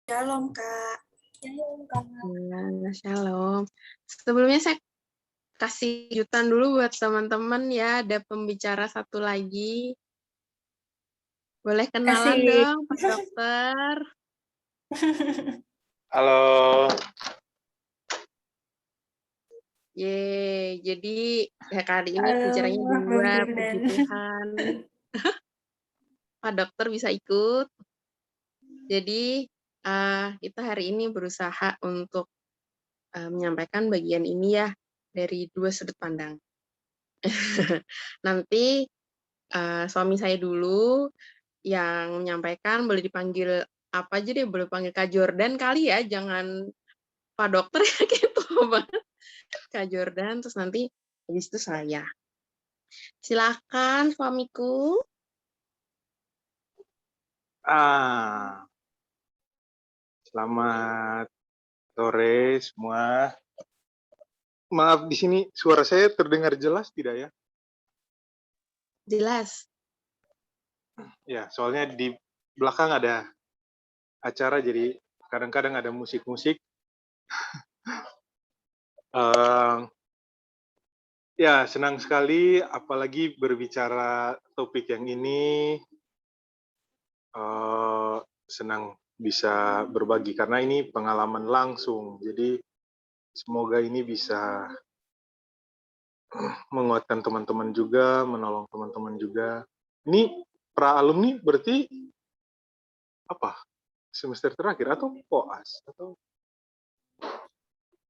Shalom, Kak. Shalom, Kak. Ya, shalom. Sebelumnya saya kasih kejutan dulu buat teman-teman ya, ada pembicara satu lagi. Boleh kenalan Asik. dong, Pak Dokter. Halo. Jadi ya kali ini Halo, pembicaranya Bang dua, Jordan. puji Tuhan. Pak Dokter bisa ikut. Jadi kita hari ini berusaha untuk menyampaikan bagian ini ya, dari dua sudut pandang. Nanti suami saya dulu yang menyampaikan, boleh dipanggil apa aja deh, boleh panggil Kak Jordan kali ya, jangan Pak Dokter ya, gitu banget. Kak Jordan, terus nanti habis itu saya. Silakan suamiku. Selamat sore semua. Maaf, di sini suara saya terdengar jelas tidak ya? Jelas. Ya, soalnya di belakang ada acara, jadi kadang-kadang ada musik-musik. Ya, senang sekali, apalagi berbicara topik yang ini. Senang bisa berbagi, karena ini pengalaman langsung. Jadi, semoga ini bisa menguatkan teman-teman juga, menolong teman-teman juga. Ini pra-alumni berarti apa? Semester terakhir atau koas? Atau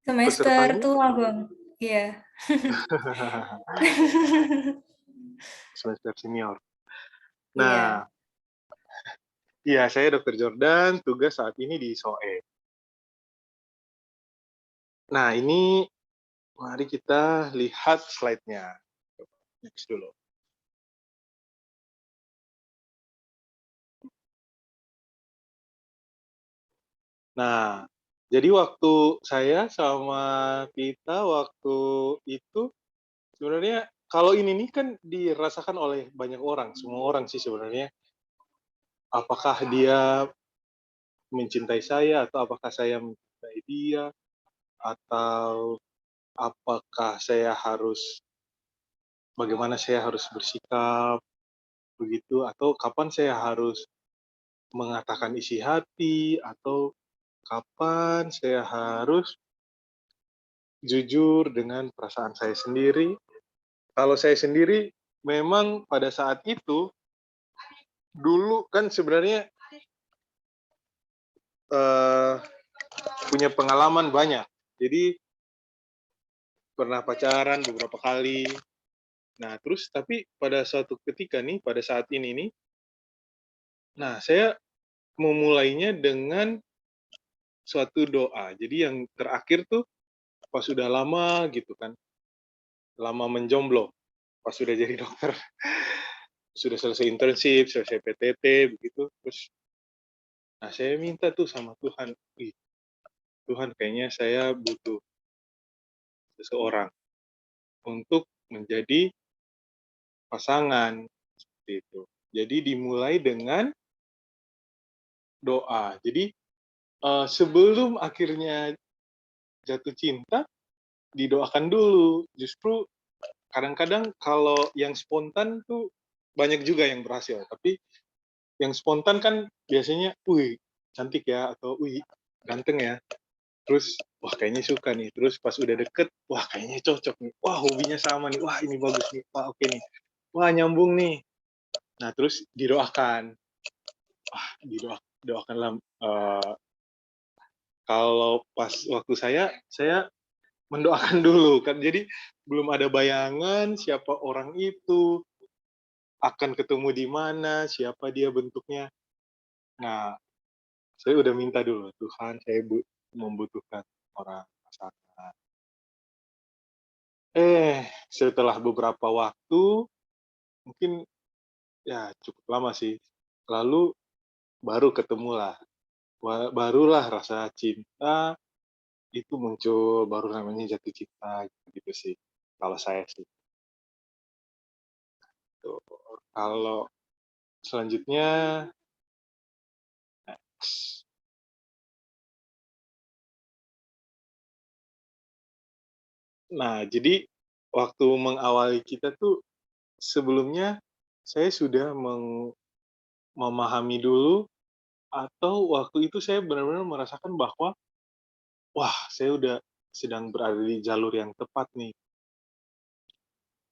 Semester pesertanya? tua, Bang. Iya. Semester senior. Iya. Nah, iya, saya Dr. Jordan, tugas saat ini di SOE. Nah, ini mari kita lihat slide-nya. Next dulu. Nah, jadi waktu saya sama kita waktu itu, sebenarnya kalau ini nih kan dirasakan oleh banyak orang, semua orang sih sebenarnya. Apakah dia mencintai saya, atau apakah saya mencintai dia, atau apakah saya harus, bagaimana saya harus bersikap, begitu, atau kapan saya harus mengatakan isi hati, atau kapan saya harus jujur dengan perasaan saya sendiri. Kalau saya sendiri, memang pada saat itu, dulu kan sebenarnya punya pengalaman banyak. Jadi, pernah pacaran beberapa kali. Nah, terus tapi pada suatu ketika nih, pada saat ini nih, nah saya memulainya dengan suatu doa. Jadi yang terakhir tuh pas sudah lama gitu kan, lama menjomblo, pas sudah jadi dokter, sudah selesai internship, selesai PTT begitu, terus nah saya minta tuh sama Tuhan, Tuhan kayaknya saya butuh seseorang untuk menjadi pasangan, seperti itu. Jadi dimulai dengan doa. Jadi sebelum akhirnya jatuh cinta, didoakan dulu. Justru kadang-kadang kalau yang spontan tuh banyak juga yang berhasil, tapi yang spontan kan biasanya, wih cantik ya, atau wih ganteng ya, terus wah kayaknya suka nih, terus pas udah deket, wah kayaknya cocok nih, wah hobinya sama nih, wah ini bagus nih, wah oke nih, wah nyambung nih. Nah terus didoakan, wah didoakanlah. Kalau pas waktu saya mendoakan dulu kan, jadi belum ada bayangan siapa orang itu, akan ketemu di mana, siapa dia bentuknya. Nah, saya udah minta dulu, Tuhan saya membutuhkan orang pasangan. Setelah beberapa waktu, mungkin ya cukup lama sih, lalu baru ketemulah, barulah rasa cinta itu muncul, baru namanya jatuh cinta, gitu sih, kalau saya sih. Tuh. Kalau selanjutnya, next. Nah, jadi waktu mengawali kita tuh sebelumnya saya sudah memahami dulu atau waktu itu saya benar-benar merasakan bahwa, wah, saya udah sedang berada di jalur yang tepat nih,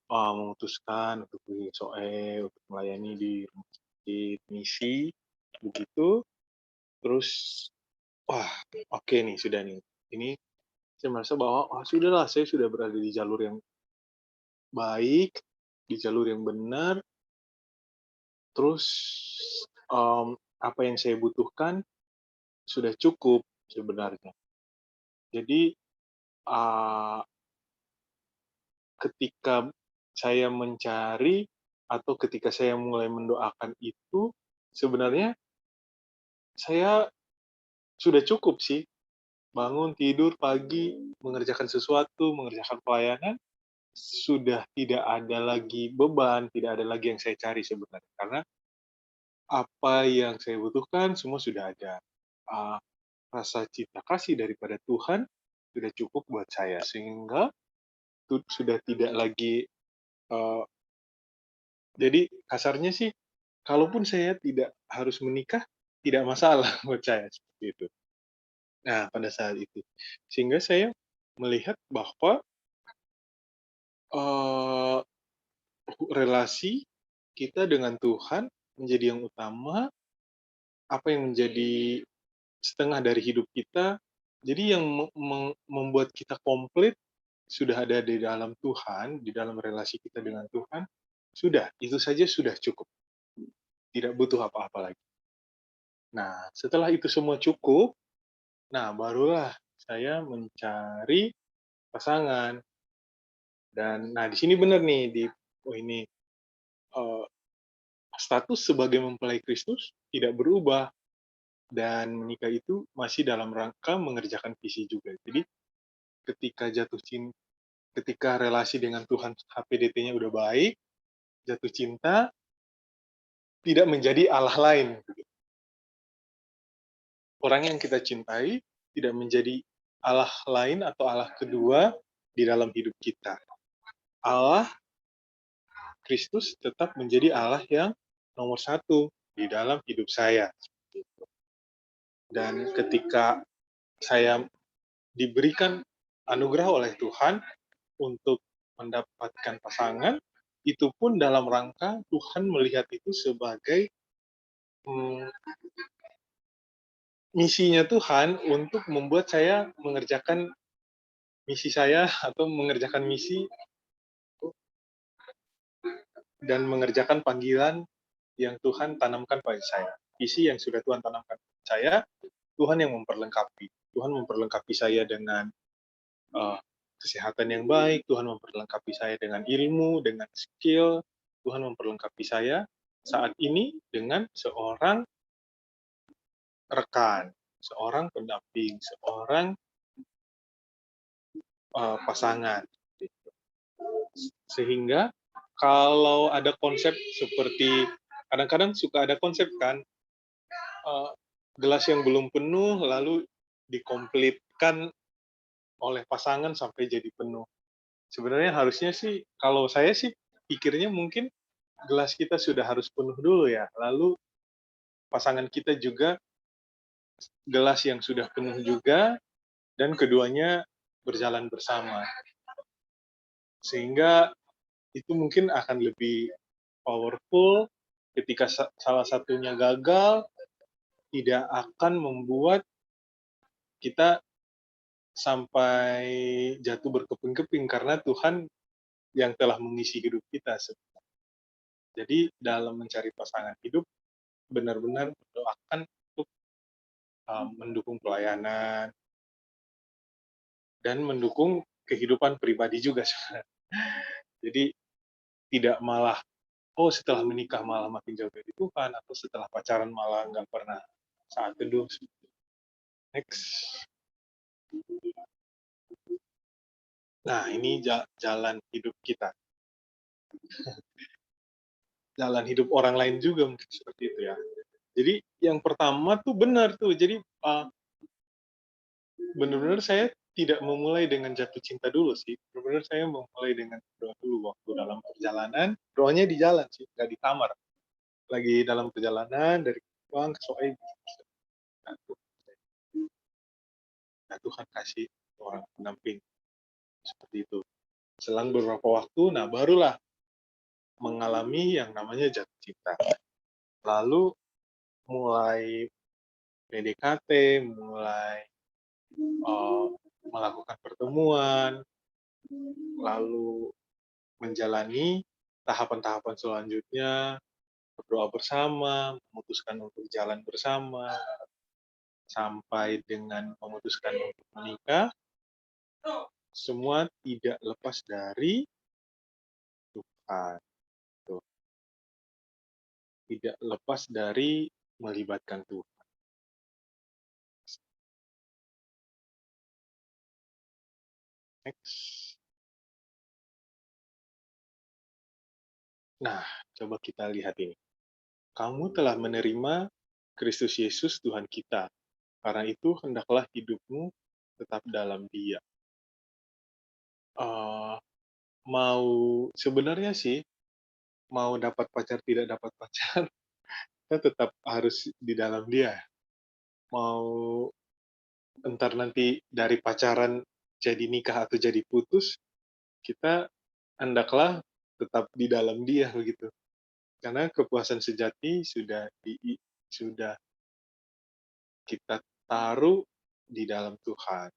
memutuskan untuk pergi SOE, untuk melayani di rumah sakit misi, begitu. Terus, wah, oke nih, sudah nih. Ini saya merasa bahwa, sudahlah, saya sudah berada di jalur yang baik, di jalur yang benar, terus, apa yang saya butuhkan sudah cukup sebenarnya. Jadi, eee, ketika saya mencari atau ketika saya mulai mendoakan itu, sebenarnya saya sudah cukup sih, bangun, tidur pagi, mengerjakan sesuatu, mengerjakan pelayanan, sudah tidak ada lagi beban, tidak ada lagi yang saya cari sebenarnya. Karena apa yang saya butuhkan semua sudah ada. Eee, Rasa cinta kasih daripada Tuhan sudah cukup buat saya, sehingga sudah tidak lagi, eee, jadi kasarnya sih, kalaupun saya tidak harus menikah, tidak masalah buat saya, seperti itu. Nah, pada saat itu. Sehingga saya melihat bahwa, eee, relasi kita dengan Tuhan menjadi yang utama, apa yang menjadi setengah dari hidup kita, jadi yang membuat kita komplit sudah ada di dalam Tuhan, di dalam relasi kita dengan Tuhan, sudah, itu saja sudah cukup, tidak butuh apa-apa lagi. Nah, setelah itu semua cukup, nah barulah saya mencari pasangan. Dan nah di sini benar nih ini, eee, status sebagai mempelai Kristus tidak berubah dan menikah itu masih dalam rangka mengerjakan visi juga. Jadi ketika ketika relasi dengan Tuhan HPDT-nya udah baik, jatuh cinta tidak menjadi Allah lain. Orang yang kita cintai tidak menjadi Allah lain atau Allah kedua di dalam hidup kita. Allah Kristus tetap menjadi Allah yang nomor satu di dalam hidup saya. Dan ketika saya diberikan anugerah oleh Tuhan untuk mendapatkan pasangan, itu pun dalam rangka Tuhan melihat itu sebagai mm, misinya Tuhan untuk membuat saya mengerjakan misi saya atau mengerjakan misi dan mengerjakan panggilan yang Tuhan tanamkan pada saya. Visi yang sudah Tuhan tanamkan pada saya, Tuhan yang memperlengkapi. Tuhan memperlengkapi saya dengan uh, kesehatan yang baik, Tuhan memperlengkapi saya dengan ilmu, dengan skill, Tuhan memperlengkapi saya saat ini dengan seorang rekan, seorang pendamping, seorang pasangan. Sehingga kalau ada konsep seperti, kadang-kadang suka ada konsep kan, gelas yang belum penuh lalu dikomplitkan oleh pasangan sampai jadi penuh. Sebenarnya harusnya sih, kalau saya sih pikirnya mungkin gelas kita sudah harus penuh dulu ya, lalu pasangan kita juga gelas yang sudah penuh juga, dan keduanya berjalan bersama. Sehingga itu mungkin akan lebih powerful ketika salah satunya gagal, tidak akan membuat kita sampai jatuh berkeping-keping karena Tuhan yang telah mengisi hidup kita. Jadi dalam mencari pasangan hidup, benar-benar mendoakan untuk mendukung pelayanan dan mendukung kehidupan pribadi juga. Jadi tidak malah, setelah menikah malah makin jauh dari Tuhan, atau setelah pacaran malah nggak pernah saat teduh. Next. Nah, ini jalan hidup kita. Jalan hidup orang lain juga mungkin seperti itu ya. Jadi yang pertama tuh benar tuh. Jadi benar-benar saya tidak memulai dengan jatuh cinta dulu sih. Benar-benar saya memulai dengan doa dulu waktu dalam perjalanan. Doanya di jalan sih, nggak di kamar. Lagi dalam perjalanan dari Kupang ke Soe. Nah, Tuhan kasih orang pendamping seperti itu. Selang beberapa waktu, nah barulah mengalami yang namanya jatuh cinta. Lalu mulai PDKT, mulai melakukan pertemuan, lalu menjalani tahapan-tahapan selanjutnya, berdoa bersama, memutuskan untuk jalan bersama, sampai dengan memutuskan untuk menikah, semua tidak lepas dari Tuhan. Tuh. Tidak lepas dari melibatkan Tuhan. Next. Nah, coba kita lihat ini. Kamu telah menerima Kristus Yesus Tuhan kita. Karena itu, hendaklah hidupmu tetap dalam Dia. Mau sebenarnya sih, mau dapat pacar tidak dapat pacar, kita tetap harus di dalam Dia. Mau entar nanti dari pacaran jadi nikah atau jadi putus, kita hendaklah tetap di dalam Dia begitu. Karena kepuasan sejati sudah kita taruh di dalam Tuhan.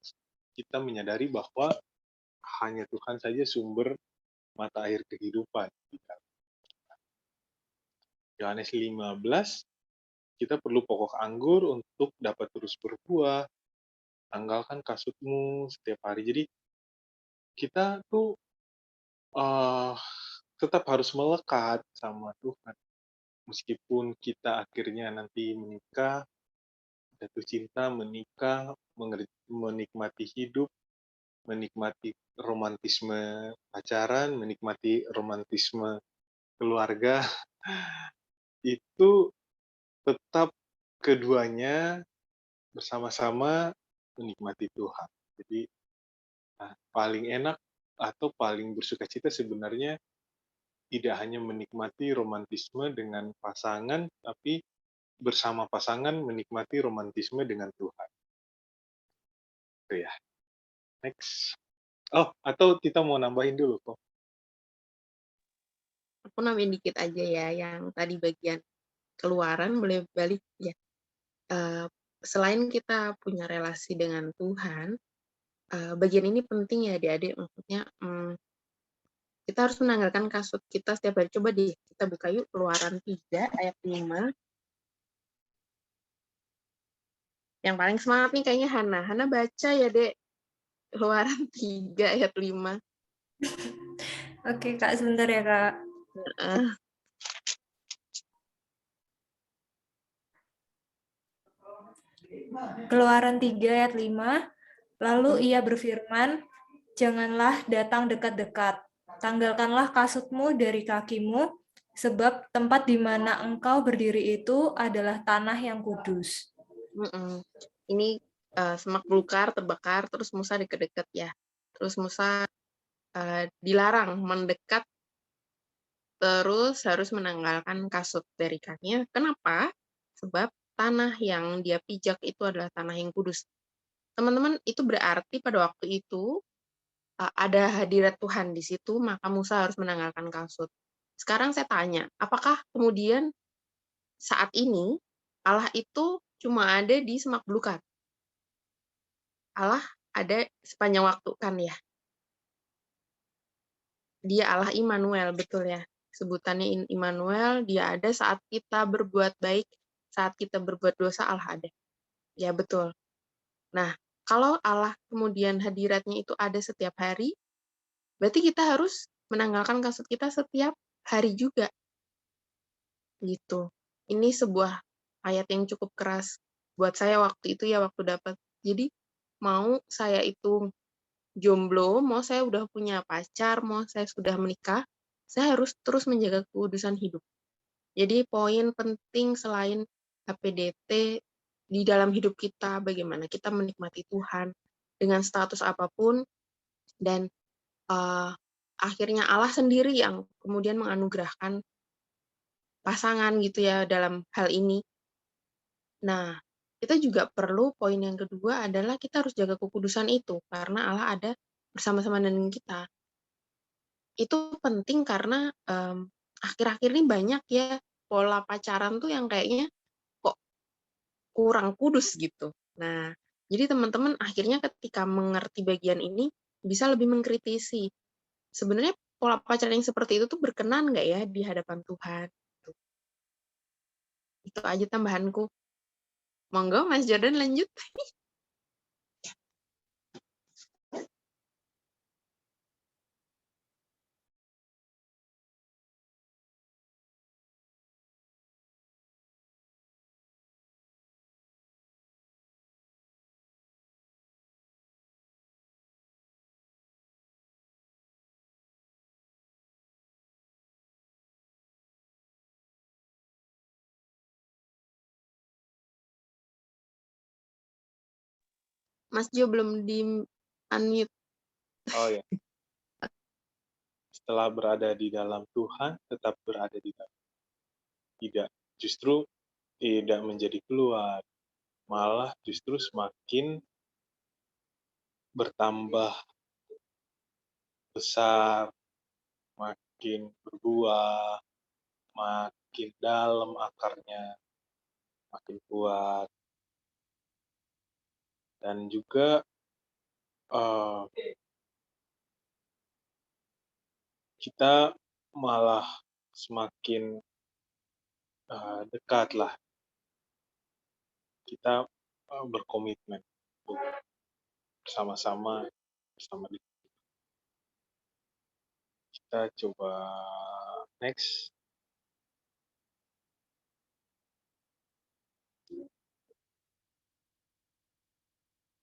Kita menyadari bahwa hanya Tuhan saja sumber mata air kehidupan. Yohanes 15, kita perlu pokok anggur untuk dapat terus berbuah. Tanggalkan kasutmu setiap hari. Jadi kita tuh tetap harus melekat sama Tuhan. Meskipun kita akhirnya nanti menikah, jatuh cinta, menikah, menikmati hidup, menikmati romantisme pacaran, menikmati romantisme keluarga, itu tetap keduanya bersama-sama menikmati Tuhan. Jadi paling enak atau paling bersukacita sebenarnya tidak hanya menikmati romantisme dengan pasangan, tapi bersama pasangan menikmati romantisme dengan Tuhan. Itu ya. Next. Oh, atau kita mau nambahin dulu kok? Aku nambahin dikit aja ya, yang tadi bagian keluaran boleh balik ya. Selain kita punya relasi dengan Tuhan, bagian ini penting ya adik-adik, maksudnya kita harus menanggalkan kasut kita setiap hari. Coba deh, kita buka yuk Keluaran 3 ayat 5. Yang paling semangat nih kayaknya Hana. Hana baca ya, Dek. Keluaran 3 ayat 5. Oke, Kak, sebentar ya, Kak. Keluaran 3 ayat 5. Lalu ia berfirman, janganlah datang dekat-dekat. Tanggalkanlah kasutmu dari kakimu, sebab tempat di mana engkau berdiri itu adalah tanah yang kudus. Ini semak belukar, terbakar, terus Musa deket-deket ya. Terus Musa dilarang mendekat, terus harus menanggalkan kasut dari kakinya. Kenapa? Sebab tanah yang dia pijak itu adalah tanah yang kudus. Teman-teman, itu berarti pada waktu itu ada hadirat Tuhan di situ, maka Musa harus menanggalkan kasut. Sekarang saya tanya, apakah kemudian saat ini Allah itu cuma ada di semak belukar? Allah ada sepanjang waktu kan ya? Dia Allah Immanuel, betul ya? Sebutannya Immanuel, dia ada saat kita berbuat baik, saat kita berbuat dosa, Allah ada. Ya, betul. Nah, kalau Allah kemudian hadiratnya itu ada setiap hari, berarti kita harus menanggalkan kasut kita setiap hari juga. Gitu. Ini sebuah ayat yang cukup keras buat saya waktu itu ya, waktu dapat. Jadi, mau saya itu jomblo, mau saya udah punya pacar, mau saya sudah menikah, saya harus terus menjaga kekudusan hidup. Jadi poin penting selain HPDT di dalam hidup kita, bagaimana kita menikmati Tuhan, dengan status apapun, dan akhirnya Allah sendiri yang kemudian menganugerahkan pasangan gitu ya dalam hal ini. Nah, kita juga perlu poin yang kedua adalah kita harus jaga kekudusan itu, karena Allah ada bersama-sama dengan kita. Itu penting karena akhir-akhir ini banyak ya pola pacaran tuh yang kayaknya kok kurang kudus gitu. Nah, jadi teman-teman akhirnya ketika mengerti bagian ini bisa lebih mengkritisi. Sebenarnya pola pacaran yang seperti itu tuh berkenan nggak ya di hadapan Tuhan? Tuh. Itu aja tambahanku. Monggo Mas Jordan lanjut. Mas Jo belum di unmute. Oh ya, setelah berada di dalam Tuhan, tetap berada di dalam. Tidak, justru tidak menjadi keluar, malah justru semakin bertambah besar, makin berbuah, makin dalam akarnya, makin kuat, dan juga kita malah semakin dekat lah. Kita berkomitmen untuk bersama-sama bersama dia. Kita coba next.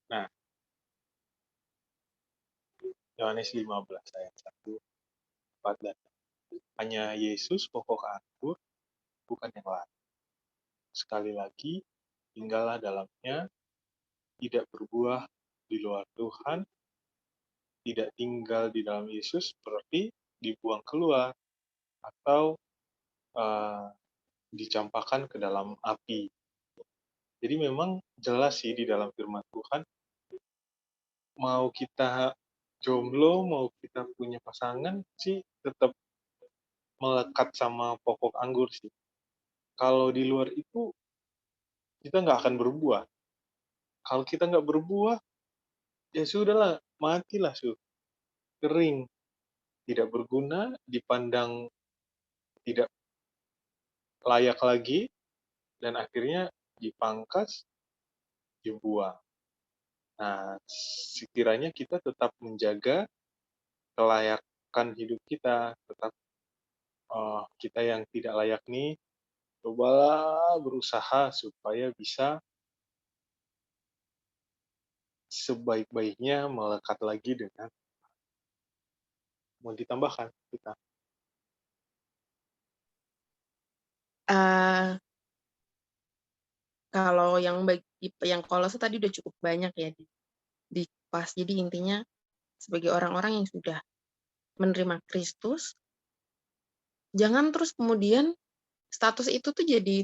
Nah, Yohanes 15 ayat 1, 4 dan 6. Hanya Yesus pokok anggur, bukan yang lain. Sekali lagi, tinggallah dalamnya, tidak berbuah di luar Tuhan, tidak tinggal di dalam Yesus berarti dibuang keluar atau dicampakkan ke dalam api. Jadi memang jelas sih di dalam firman Tuhan, mau kita jomblo, mau kita punya pasangan sih tetap melekat sama pokok anggur sih. Kalau di luar itu, kita nggak akan berbuah. Kalau kita nggak berbuah, ya sudahlah, matilah, kering, tidak berguna, dipandang tidak layak lagi, dan akhirnya dipangkas, dibuang. Nah, sekiranya kita tetap menjaga kelayakan hidup kita, tetap kita yang tidak layak nih, cobalah berusaha supaya bisa sebaik-baiknya melekat lagi dengan mau ditambahkan kita. Kalau yang Kolose tadi udah cukup banyak ya di pas. Jadi intinya sebagai orang-orang yang sudah menerima Kristus, jangan terus kemudian status itu tuh jadi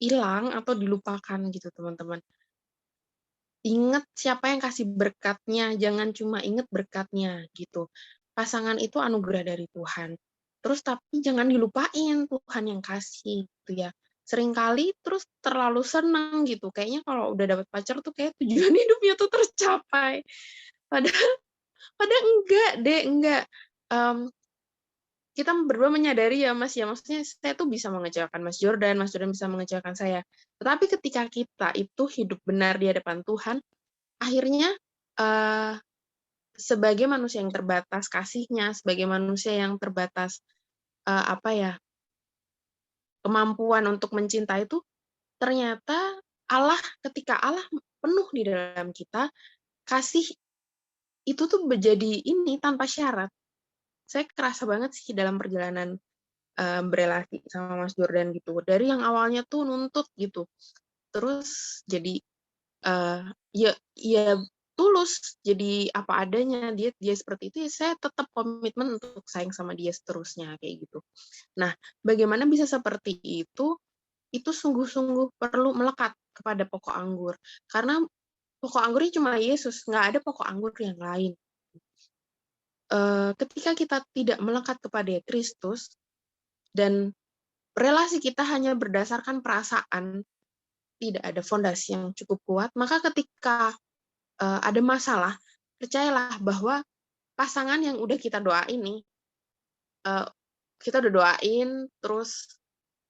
hilang atau dilupakan gitu teman-teman. Ingat siapa yang kasih berkatnya, jangan cuma ingat berkatnya gitu. Pasangan itu anugerah dari Tuhan. Terus tapi jangan dilupain Tuhan yang kasih gitu ya. Seringkali terus terlalu senang gitu. Kayaknya kalau udah dapat pacar tuh kayak tujuan hidupnya tuh tercapai. Padahal enggak deh, enggak. Kita berdua menyadari ya Mas ya, maksudnya saya tuh bisa mengecewakan Mas Jordan bisa mengecewakan saya. Tetapi ketika kita itu hidup benar di hadapan Tuhan, akhirnya sebagai manusia yang terbatas kasihnya, sebagai manusia yang terbatas kemampuan untuk mencintai itu, ternyata ketika Allah penuh di dalam kita, kasih itu tuh menjadi ini tanpa syarat. Saya kerasa banget sih dalam perjalanan berelasi sama Mas Jordan gitu. Dari yang awalnya tuh nuntut gitu, terus jadi ya tulus, jadi apa adanya, dia seperti itu, ya saya tetap komitmen untuk sayang sama dia seterusnya, kayak gitu. Nah, bagaimana bisa seperti itu sungguh-sungguh perlu melekat kepada pokok anggur. Karena pokok anggurnya cuma Yesus, nggak ada pokok anggur yang lain. Ketika kita tidak melekat kepada Kristus, dan relasi kita hanya berdasarkan perasaan, tidak ada fondasi yang cukup kuat, maka ketika ada masalah, percayalah bahwa pasangan yang udah kita doain nih, kita udah doain, terus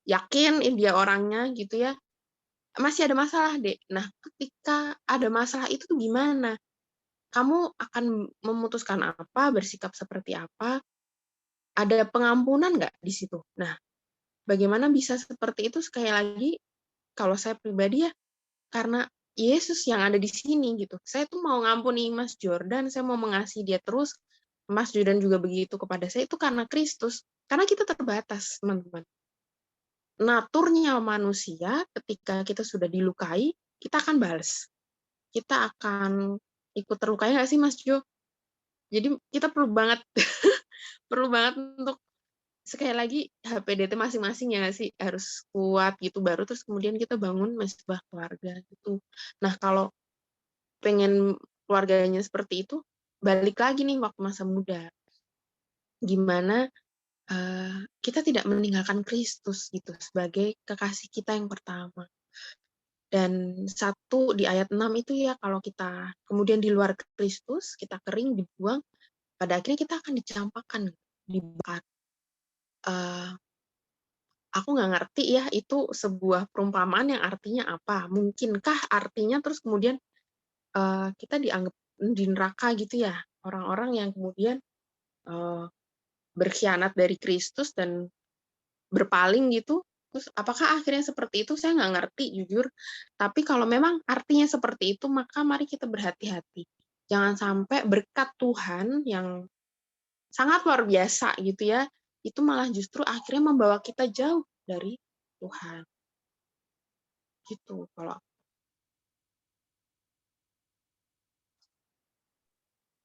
yakin dia orangnya gitu ya, masih ada masalah deh. Nah, ketika ada masalah itu tuh gimana? Kamu akan memutuskan apa, bersikap seperti apa, ada pengampunan nggak di situ? Nah, bagaimana bisa seperti itu, sekali lagi, kalau saya pribadi ya, karena Yesus yang ada di sini gitu. Saya tuh mau ngampuni Mas Jordan, saya mau mengasihi dia terus, Mas Jordan juga begitu kepada saya, itu karena Kristus. Karena kita terbatas, teman-teman. Naturnya manusia, ketika kita sudah dilukai, kita akan balas. Kita akan ikut terlukai nggak sih, Mas Jo? Jadi kita perlu banget perlu banget untuk sekali lagi HPDT masing-masing ya nggak sih, harus kuat gitu, baru terus kemudian kita bangun sebuah keluarga gitu. Nah, kalau pengen keluarganya seperti itu, balik lagi nih waktu masa muda. Gimana kita tidak meninggalkan Kristus gitu sebagai kekasih kita yang pertama. Dan satu di ayat 6 itu ya, kalau kita kemudian di luar Kristus, kita kering, dibuang, pada akhirnya kita akan dicampakkan, dibakar. Aku nggak ngerti ya, itu sebuah perumpamaan yang artinya apa? Mungkinkah artinya terus kemudian kita dianggap di neraka gitu ya? Orang-orang yang kemudian berkhianat dari Kristus dan berpaling gitu, terus apakah akhirnya seperti itu? Saya nggak ngerti jujur. Tapi kalau memang artinya seperti itu, maka mari kita berhati-hati. Jangan sampai berkat Tuhan yang sangat luar biasa gitu ya, itu malah justru akhirnya membawa kita jauh dari Tuhan. Gitu kalau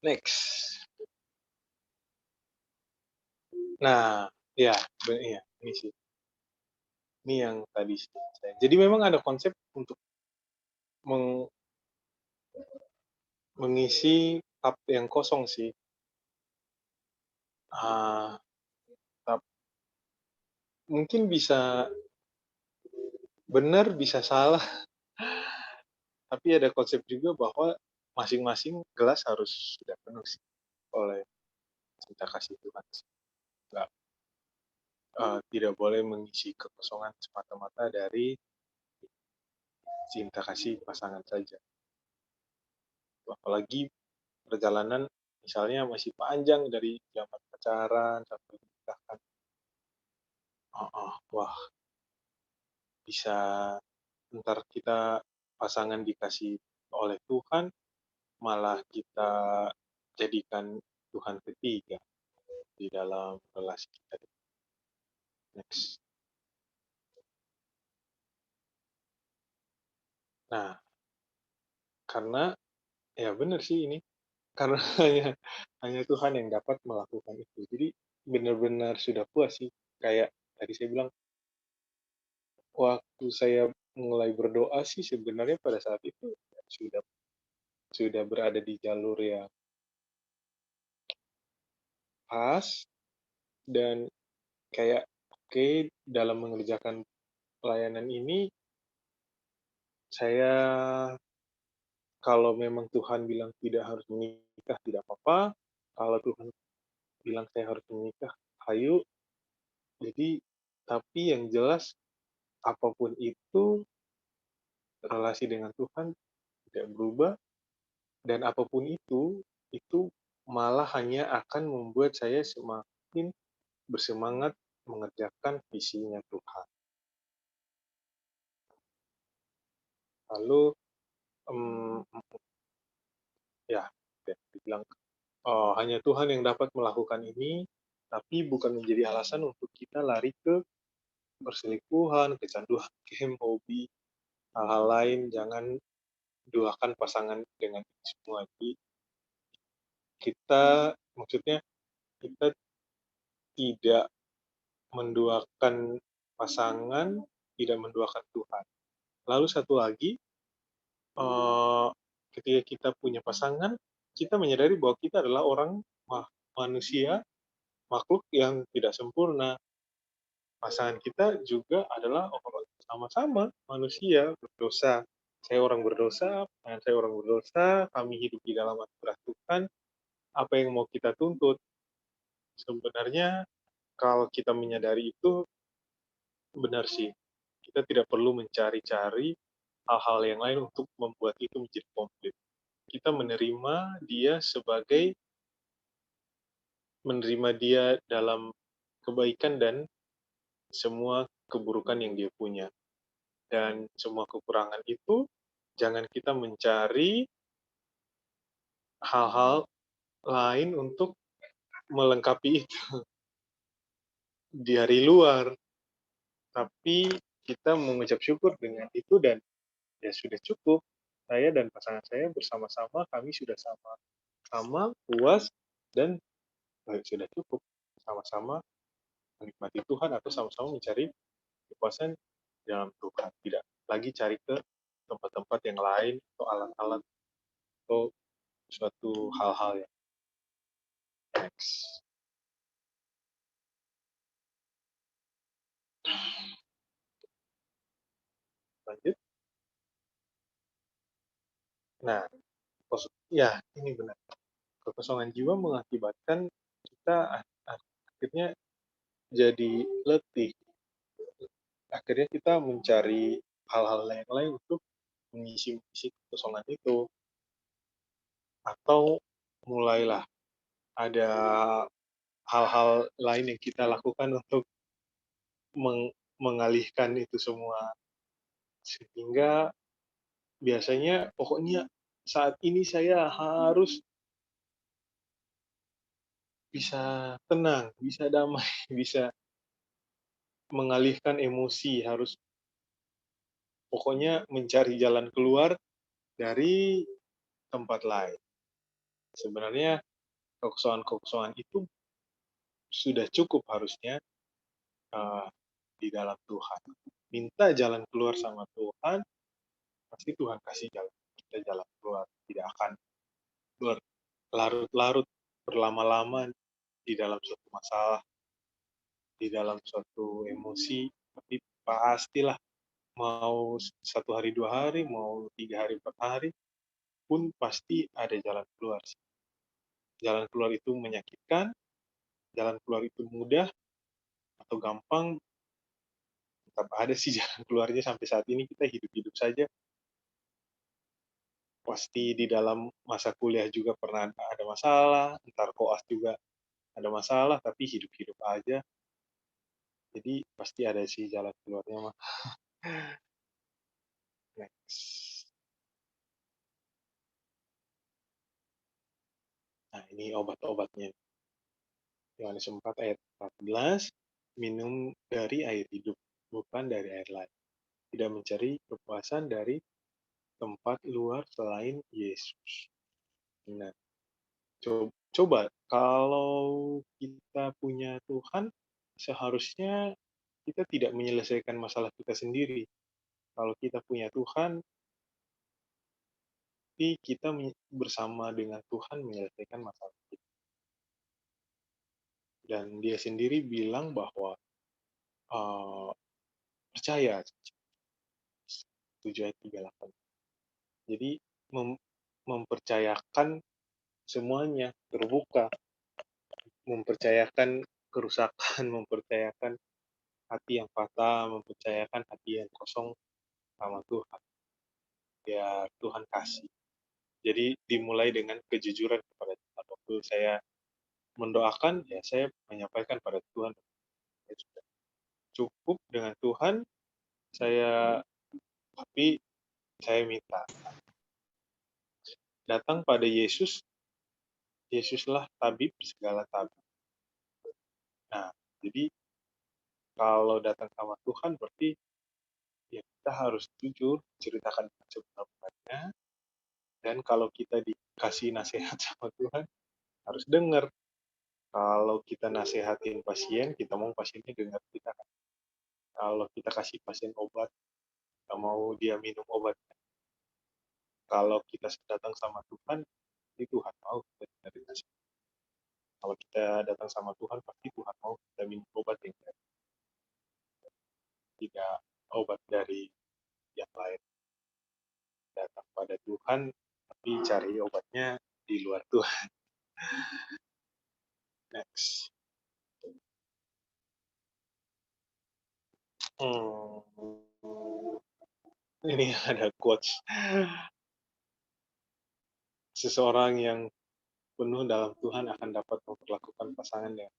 Next. Nah, ya, iya, ini sih. Ini yang tadi saya. Jadi memang ada konsep untuk mengisi cup yang kosong sih. Mungkin bisa benar, bisa salah, tapi ada konsep juga bahwa masing-masing gelas harus sudah penuh sih oleh cinta kasih Tuhan. Nggak, tidak boleh mengisi kekosongan semata-mata dari cinta kasih pasangan saja. Apalagi perjalanan misalnya masih panjang dari zaman pacaran sampai menikah. Wah, bisa ntar kita pasangan dikasih oleh Tuhan, malah kita jadikan Tuhan ketiga di dalam relasi kita. Next. Nah, karena ya benar sih ini, karena hanya Tuhan yang dapat melakukan itu. Jadi benar-benar sudah puas sih. Kayak tadi saya bilang, waktu saya mulai berdoa sih sebenarnya pada saat itu sudah berada di jalur yang pas, dan kayak oke, dalam mengerjakan pelayanan ini saya, kalau memang Tuhan bilang tidak harus menikah, tidak apa-apa. Kalau Tuhan bilang saya harus menikah, ayo. Jadi, tapi yang jelas apapun itu, relasi dengan Tuhan tidak berubah, dan apapun itu malah hanya akan membuat saya semakin bersemangat mengerjakan visinya Tuhan. Lalu, ya, dibilang hanya Tuhan yang dapat melakukan ini, tapi bukan menjadi alasan untuk kita lari ke perselingkuhan, kecanduan game, hobi, hal-hal lain. menduakan pasangan dengan semua. Jadi kita, maksudnya kita tidak menduakan pasangan, tidak menduakan Tuhan. Lalu satu lagi, ketika kita punya pasangan, kita menyadari bahwa kita adalah orang manusia, makhluk yang tidak sempurna. Pasangan kita juga adalah orang sama-sama manusia berdosa. Saya orang berdosa, pasangan saya orang berdosa, kami hidup di dalam anugerah Tuhan. Apa yang mau kita tuntut? Sebenarnya kalau kita menyadari itu, benar sih. Kita tidak perlu mencari-cari hal-hal yang lain untuk membuat itu menjadi konflik. Kita menerima dia dalam kebaikan dan semua keburukan yang dia punya. Dan semua kekurangan itu, jangan kita mencari hal-hal lain untuk melengkapi itu di hari luar. Tapi kita mengucap syukur dengan itu dan ya sudah cukup. Saya dan pasangan saya bersama-sama, kami sudah sama-sama puas dan sudah cukup. Sama-sama menikmati Tuhan atau sama-sama mencari kepuasan dalam Tuhan. Tidak lagi cari ke tempat-tempat yang lain atau alat-alat atau suatu hal-hal yang next. Lanjut. Nah, ya ini benar. Kekosongan jiwa mengakibatkan kita akhirnya jadi letih. Akhirnya kita mencari hal-hal yang lain untuk mengisi kekosongan itu. Atau mulailah ada hal-hal lain yang kita lakukan untuk mengalihkan itu semua. Sehingga biasanya pokoknya saat ini saya harus bisa tenang, bisa damai, bisa mengalihkan emosi, harus pokoknya mencari jalan keluar dari tempat lain. Sebenarnya kekosongan-kekosongan itu sudah cukup harusnya di dalam Tuhan. Minta jalan keluar sama Tuhan, pasti Tuhan kasih kita jalan keluar. Tidak akan berlarut-larut berlama-lama di dalam suatu masalah, di dalam suatu emosi, tapi pastilah mau 1 hari 2 hari, mau 3 hari 4 hari pun pasti ada jalan keluar. Jalan keluar itu menyakitkan, jalan keluar itu mudah atau gampang, tetap ada sih jalan keluarnya. Sampai saat ini kita hidup-hidup saja. Pasti di dalam masa kuliah juga pernah ada masalah, ntar koas juga ada masalah, tapi hidup-hidup aja. Jadi pasti ada sih jalan keluarnya mah. Next. Nah, ini obat-obatnya. Yohanes 4 ayat 14, minum dari air hidup, bukan dari air lain. Tidak mencari kepuasan dari tempat luar selain Yesus. Nah, coba kalau kita punya Tuhan, seharusnya kita tidak menyelesaikan masalah kita sendiri. Kalau kita punya Tuhan, kita bersama dengan Tuhan menyelesaikan masalah kita. Dan dia sendiri bilang bahwa percaya, 7 ayat 38. Jadi mempercayakan semuanya, terbuka, mempercayakan kerusakan, mempercayakan hati yang patah, mempercayakan hati yang kosong sama Tuhan. Ya Tuhan kasih. Jadi dimulai dengan kejujuran kepada Tuhan. Waktu saya mendoakan, ya saya menyampaikan pada Tuhan, ya sudah cukup dengan Tuhan, tapi saya minta datang pada Yesus. Yesuslah tabib segala tabib. Nah, jadi kalau datang sama Tuhan berarti ya kita harus jujur ceritakan sebenarnya, Dan kalau kita dikasih nasihat sama Tuhan, harus dengar. Kalau kita nasehatin pasien, kita mau pasiennya dengar kita. Kalau kita kasih pasien obat, kita mau dia minum obat. Kalau kita datang sama Tuhan, pasti Tuhan mau kita dengerin nasihat. Kalau kita datang sama Tuhan, pasti Tuhan mau kita minum obat yang tidak obat dari yang lain. Datang pada Tuhan, tapi cari obatnya di luar Tuhan. Next. Ini ada quotes. Seseorang yang penuh dalam Tuhan akan dapat memperlakukan pasangannya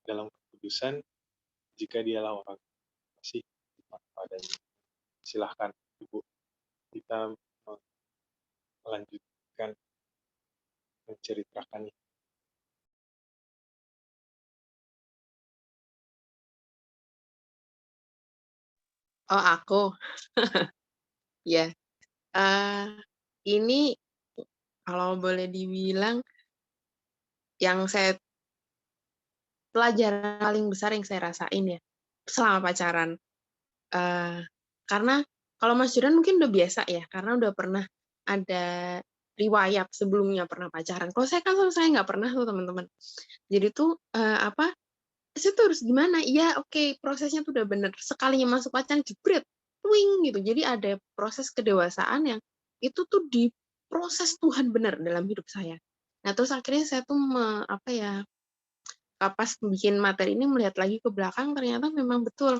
dalam kekudusan jika dialah orang kasih padanya. Silahkan Ibu, kita melanjutkan menceritakannya. Oh, aku. Ya. Ini kalau boleh dibilang yang saya pelajaran paling besar yang saya rasain ya selama pacaran. Karena kalau Mas Juran mungkin udah biasa ya, karena udah pernah ada riwayat sebelumnya pernah pacaran. Kalau saya kan sama saya nggak pernah tuh teman-teman. Jadi tuh saya tuh harus gimana? Iya, oke, prosesnya tuh udah bener. Sekalinya masuk pacaran, jebret, twing gitu. Jadi ada proses kedewasaan yang itu tuh diproses Tuhan bener dalam hidup saya. Nah, terus akhirnya saya tuh pas bikin materi ini melihat lagi ke belakang, ternyata memang betul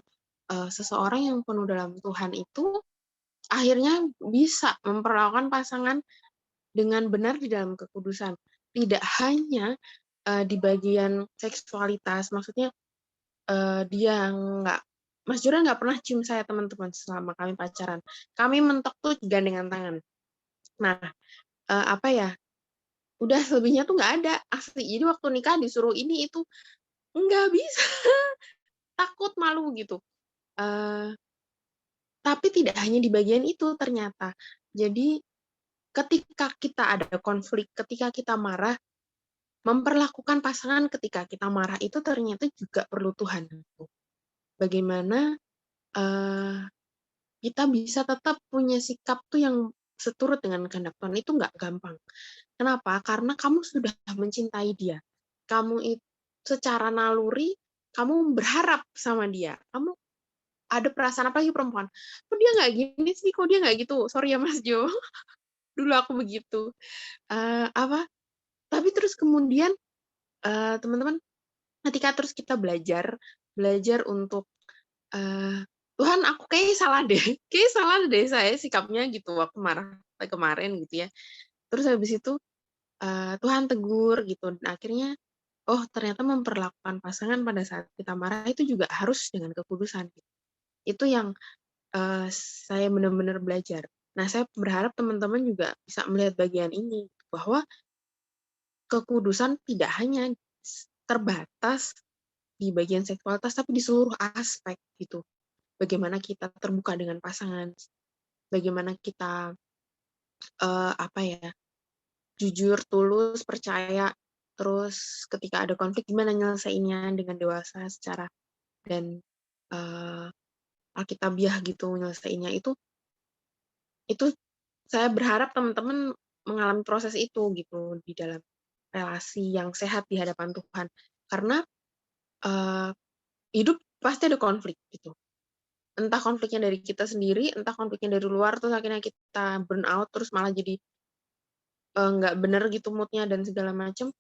seseorang yang penuh dalam Tuhan itu akhirnya bisa memperlakukan pasangan dengan benar di dalam kekudusan. Tidak hanya di bagian seksualitas, maksudnya dia nggak, Mas Juran nggak pernah cium saya teman-teman selama kami pacaran. Kami mentok tuh gandengan tangan. Nah, udah selebihnya tuh nggak ada asli. Jadi waktu nikah disuruh ini itu nggak bisa, takut malu gitu. Tapi tidak hanya di bagian itu ternyata. Jadi ketika kita ada konflik, ketika kita marah, memperlakukan pasangan ketika kita marah itu ternyata juga perlu Tuhan. Bagaimana kita bisa tetap punya sikap tuh yang seturut dengan kehendak Tuhan, itu nggak gampang. Kenapa? Karena kamu sudah mencintai dia. Kamu itu secara naluri, kamu berharap sama dia. Kamu ada perasaan, apalagi perempuan. Kok dia nggak gini sih? Kok dia nggak gitu? Sorry ya Mas Jo. Dulu aku begitu. Tapi terus kemudian, teman-teman, ketika terus kita belajar untuk Tuhan, aku kayaknya salah deh saya sikapnya gitu waktu marah kemarin gitu ya. Terus habis itu Tuhan tegur gitu, dan akhirnya ternyata memperlakukan pasangan pada saat kita marah itu juga harus dengan kekudusan. Itu yang saya benar-benar belajar. Nah, saya berharap teman-teman juga bisa melihat bagian ini, bahwa kekudusan tidak hanya terbatas di bagian seksualitas, tapi di seluruh aspek gitu. Bagaimana kita terbuka dengan pasangan, bagaimana kita jujur, tulus, percaya, terus ketika ada konflik gimana nyelesainnya dengan dewasa secara dan alkitabiah gitu nyelesainnya. Itu saya berharap teman-teman mengalami proses itu gitu di dalam relasi yang sehat di hadapan Tuhan, karena hidup pasti ada konflik gitu. Entah konfliknya dari kita sendiri, entah konfliknya dari luar, terus akhirnya kita burn out, terus malah jadi nggak bener gitu moodnya dan segala macam.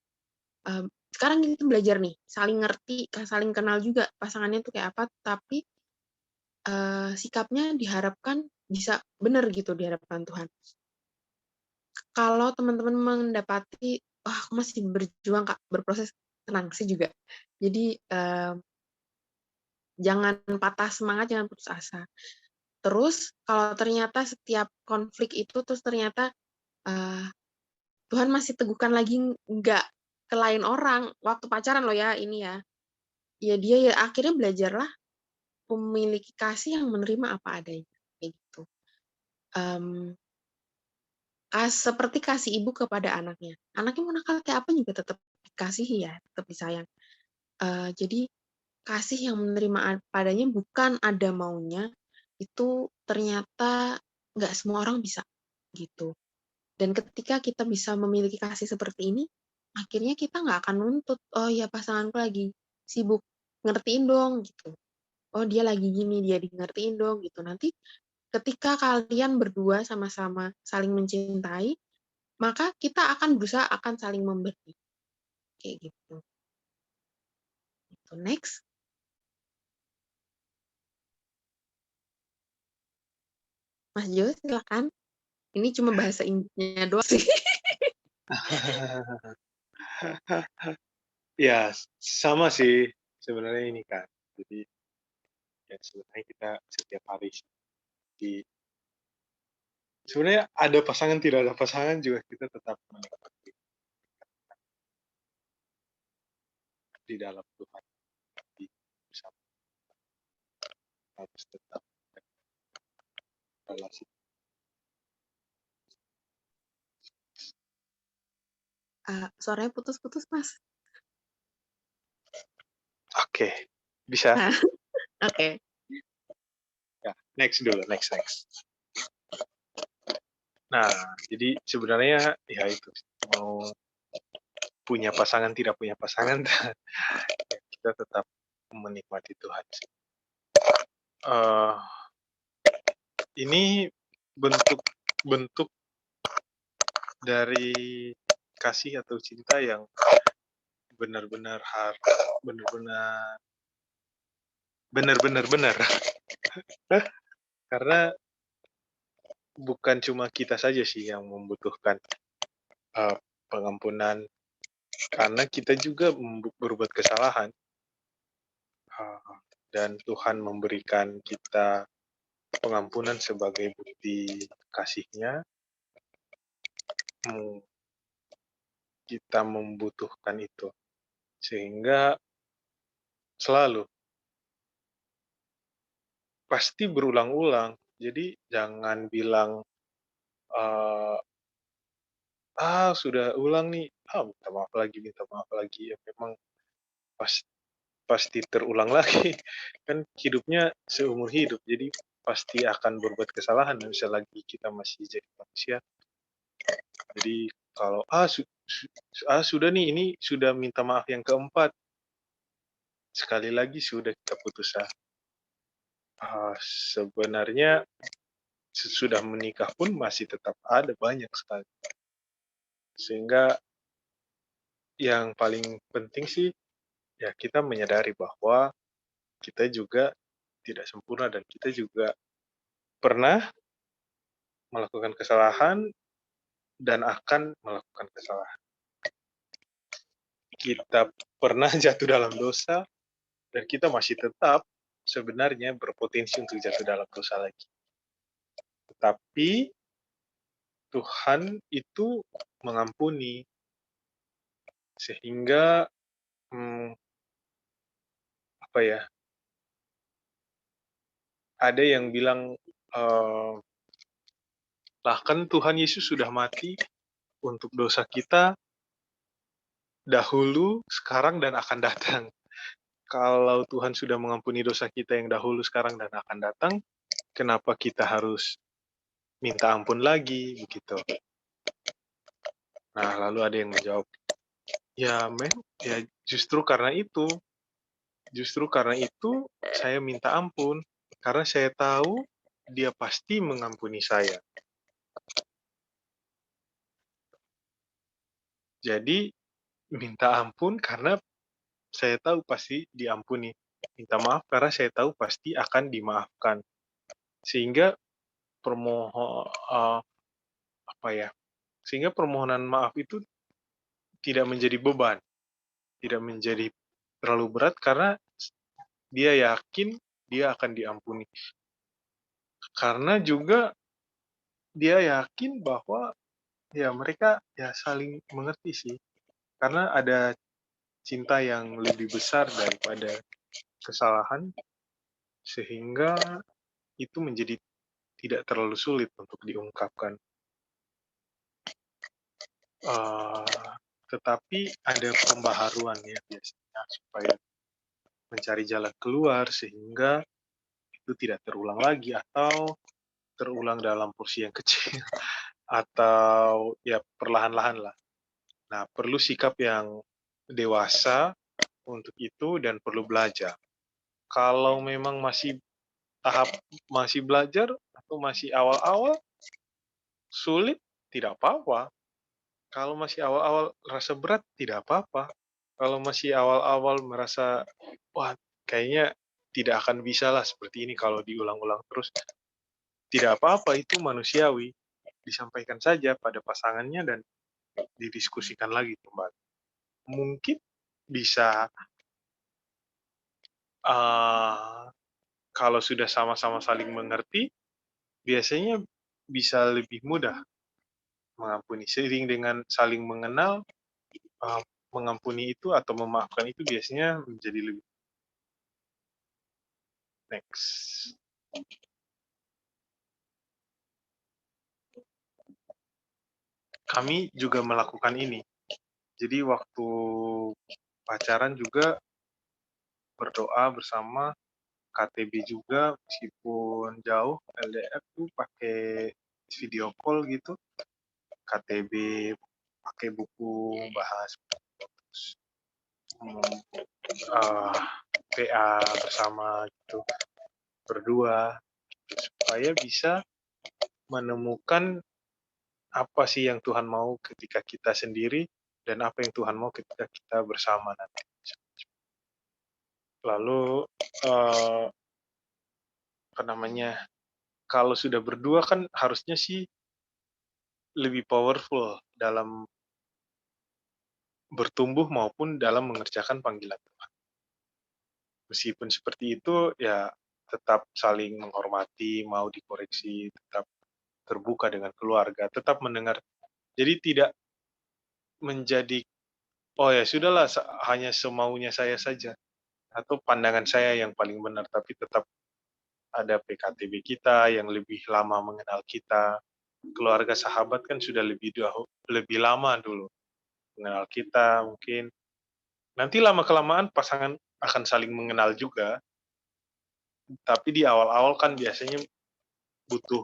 Sekarang kita belajar nih, saling ngerti, saling kenal juga pasangannya tuh kayak apa, tapi sikapnya diharapkan bisa bener gitu di hadapan Tuhan. Kalau teman-teman mendapati, aku masih berjuang Kak, berproses, tenang sih juga. Jadi jangan patah semangat, jangan putus asa. Terus kalau ternyata setiap konflik itu terus ternyata Tuhan masih teguhkan lagi nggak ke lain orang waktu pacaran loh ya ini ya. Ya dia ya akhirnya belajarlah memiliki kasih yang menerima apa adanya kayak gitu. seperti kasih ibu kepada anaknya. Anaknya mau nakal kayak apa juga tetap dikasihi ya, tetap disayang. Jadi kasih yang menerima padanya bukan ada maunya, itu ternyata nggak semua orang bisa, gitu. Dan ketika kita bisa memiliki kasih seperti ini, akhirnya kita nggak akan nuntut, oh ya pasanganku lagi sibuk, ngertiin dong, gitu. Oh dia lagi gini, dia ngertiin dong, gitu. Nanti ketika kalian berdua sama-sama saling mencintai, maka kita akan berusaha akan saling memberi. Kayak gitu. Itu next. Mas Jo, silakan. Ini cuma bahasa Inggrisnya doang sih. Ya, sama sih sebenarnya ini kan. Jadi ya sebenarnya kita setiap hari di sebenarnya ada pasangan tidak ada pasangan juga kita tetap menikmati di dalam Tuhan di bersama harus tetap relasi. Suaranya putus-putus, Mas. Oke, bisa. Oke. Ya, next dulu, next. Nah, jadi sebenarnya ya itu mau punya pasangan tidak punya pasangan kita tetap menikmati Tuhan. Ini bentuk dari kasih atau cinta yang benar-benar benar karena bukan cuma kita saja sih yang membutuhkan pengampunan, karena kita juga berbuat kesalahan dan Tuhan memberikan kita pengampunan sebagai bukti kasih-Nya. Kita membutuhkan itu sehingga selalu pasti berulang-ulang. Jadi jangan bilang sudah ulang nih, minta maaf lagi. Ya memang pasti terulang lagi. Kan hidupnya seumur hidup, jadi pasti akan berbuat kesalahan selagi kita masih jadi manusia. Jadi kalau sudah nih, ini sudah minta maaf yang keempat, sekali lagi sudah kita putus asa. Sebenarnya sudah menikah pun masih tetap ada banyak sekali. Sehingga yang paling penting sih ya kita menyadari bahwa kita juga tidak sempurna dan kita juga pernah melakukan kesalahan dan akan melakukan kesalahan. Kita pernah jatuh dalam dosa dan kita masih tetap sebenarnya berpotensi untuk jatuh dalam dosa lagi. Tetapi Tuhan itu mengampuni sehingga ada yang bilang bahkan Tuhan Yesus sudah mati untuk dosa kita dahulu, sekarang, dan akan datang. Kalau Tuhan sudah mengampuni dosa kita yang dahulu, sekarang, dan akan datang, kenapa kita harus minta ampun lagi, begitu. Nah, lalu ada yang menjawab, ya justru karena itu saya minta ampun, karena saya tahu dia pasti mengampuni saya. Jadi, minta ampun karena saya tahu pasti diampuni. Minta maaf karena saya tahu pasti akan dimaafkan. Sehingga permohonan maaf itu tidak menjadi beban, tidak menjadi terlalu berat karena dia yakin dia akan diampuni. Karena juga dia yakin bahwa ya mereka ya saling mengerti sih. Karena ada cinta yang lebih besar daripada kesalahan, sehingga itu menjadi tidak terlalu sulit untuk diungkapkan. tetapi ada pembaharuan ya biasanya supaya mencari jalan keluar sehingga itu tidak terulang lagi atau terulang dalam porsi yang kecil atau ya perlahan-lahan lah. Nah, perlu sikap yang dewasa untuk itu dan perlu belajar. Kalau memang masih masih belajar atau masih awal-awal sulit, tidak apa-apa. Kalau masih awal-awal rasa berat, tidak apa-apa. Kalau masih awal-awal merasa, wah kayaknya tidak akan bisa lah seperti ini kalau diulang-ulang terus, tidak apa-apa, itu manusiawi. Disampaikan saja pada pasangannya dan didiskusikan lagi kembali. Mungkin bisa kalau sudah sama-sama saling mengerti, biasanya bisa lebih mudah mengampuni. Seiring dengan saling mengenal, mengampuni itu atau memaafkan itu biasanya menjadi lebih. Next. Kami juga melakukan ini. Jadi waktu pacaran juga berdoa bersama, KTB juga meskipun jauh, LDR tuh pakai video call gitu, KTB pakai buku bahas, PA bersama gitu, berdua, supaya bisa menemukan apa sih yang Tuhan mau ketika kita sendiri dan apa yang Tuhan mau ketika kita bersama nanti. Lalu apa namanya, kalau sudah berdua kan harusnya sih lebih powerful dalam bertumbuh maupun dalam mengerjakan panggilan Tuhan. Meskipun seperti itu, ya tetap saling menghormati, mau dikoreksi, tetap terbuka dengan keluarga, tetap mendengar. Jadi tidak menjadi, oh ya sudahlah, hanya semaunya saya saja, atau pandangan saya yang paling benar, tapi tetap ada PKTB kita yang lebih lama mengenal kita. Keluarga sahabat kan sudah lebih lama dulu mengenal kita, mungkin nanti lama-kelamaan pasangan akan saling mengenal juga, tapi di awal-awal kan biasanya butuh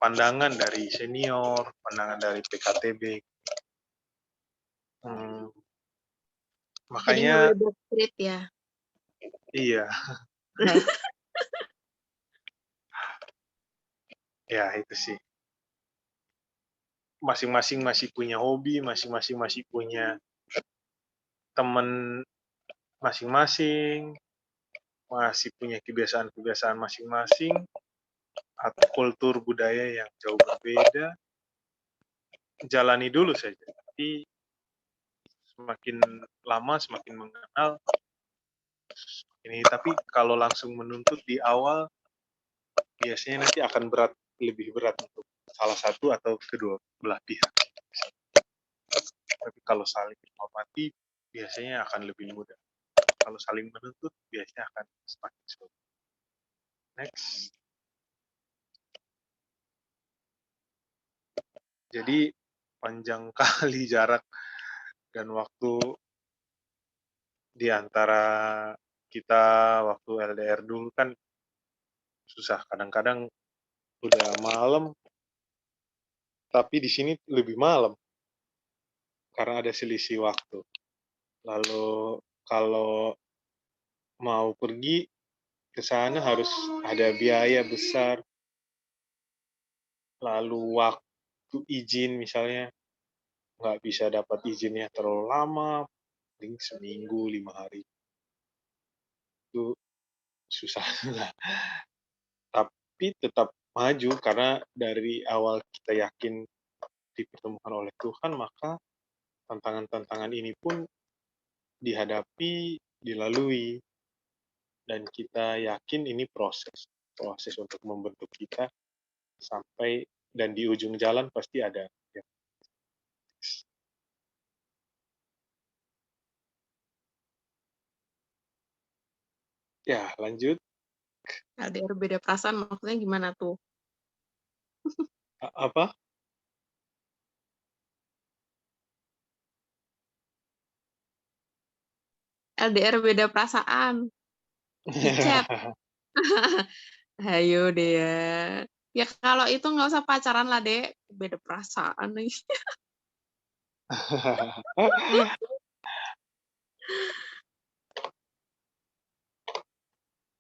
pandangan dari senior, pandangan dari PKTB. Jadi Makanya nggak boleh backstreet ya. iya. Ya itu sih. Masing-masing masih punya hobi, masing-masing masih punya teman masing-masing, masih punya kebiasaan-kebiasaan masing-masing, atau kultur budaya yang jauh berbeda. Jalani dulu saja. Tapi semakin lama semakin mengenal ini. Tapi kalau langsung menuntut di awal, biasanya nanti akan lebih berat untuk salah satu atau kedua belah pihak. Tapi kalau saling menghormati, biasanya akan lebih mudah. Kalau saling menuntut, biasanya akan semakin sulit. Next. Jadi panjang kali jarak dan waktu di antara kita waktu LDR dulu kan susah. Kadang-kadang udah malam, tapi di sini lebih malam karena ada selisih waktu. Lalu kalau mau pergi ke sana harus ada biaya besar. Lalu waktu izin misalnya nggak bisa dapat izinnya terlalu lama, paling seminggu, 5 hari. Itu susah. Tapi tetap maju karena dari awal kita yakin dipertemukan oleh Tuhan, maka tantangan-tantangan ini pun dihadapi, dilalui, dan kita yakin ini proses untuk membentuk kita sampai, dan di ujung jalan pasti ada. Ya, lanjut. LDR beda perasaan maksudnya gimana tuh? Apa? LDR beda perasaan. Di chat. Ayo deh ya. Ya kalau itu nggak usah pacaran lah, Dek. Beda perasaan nih.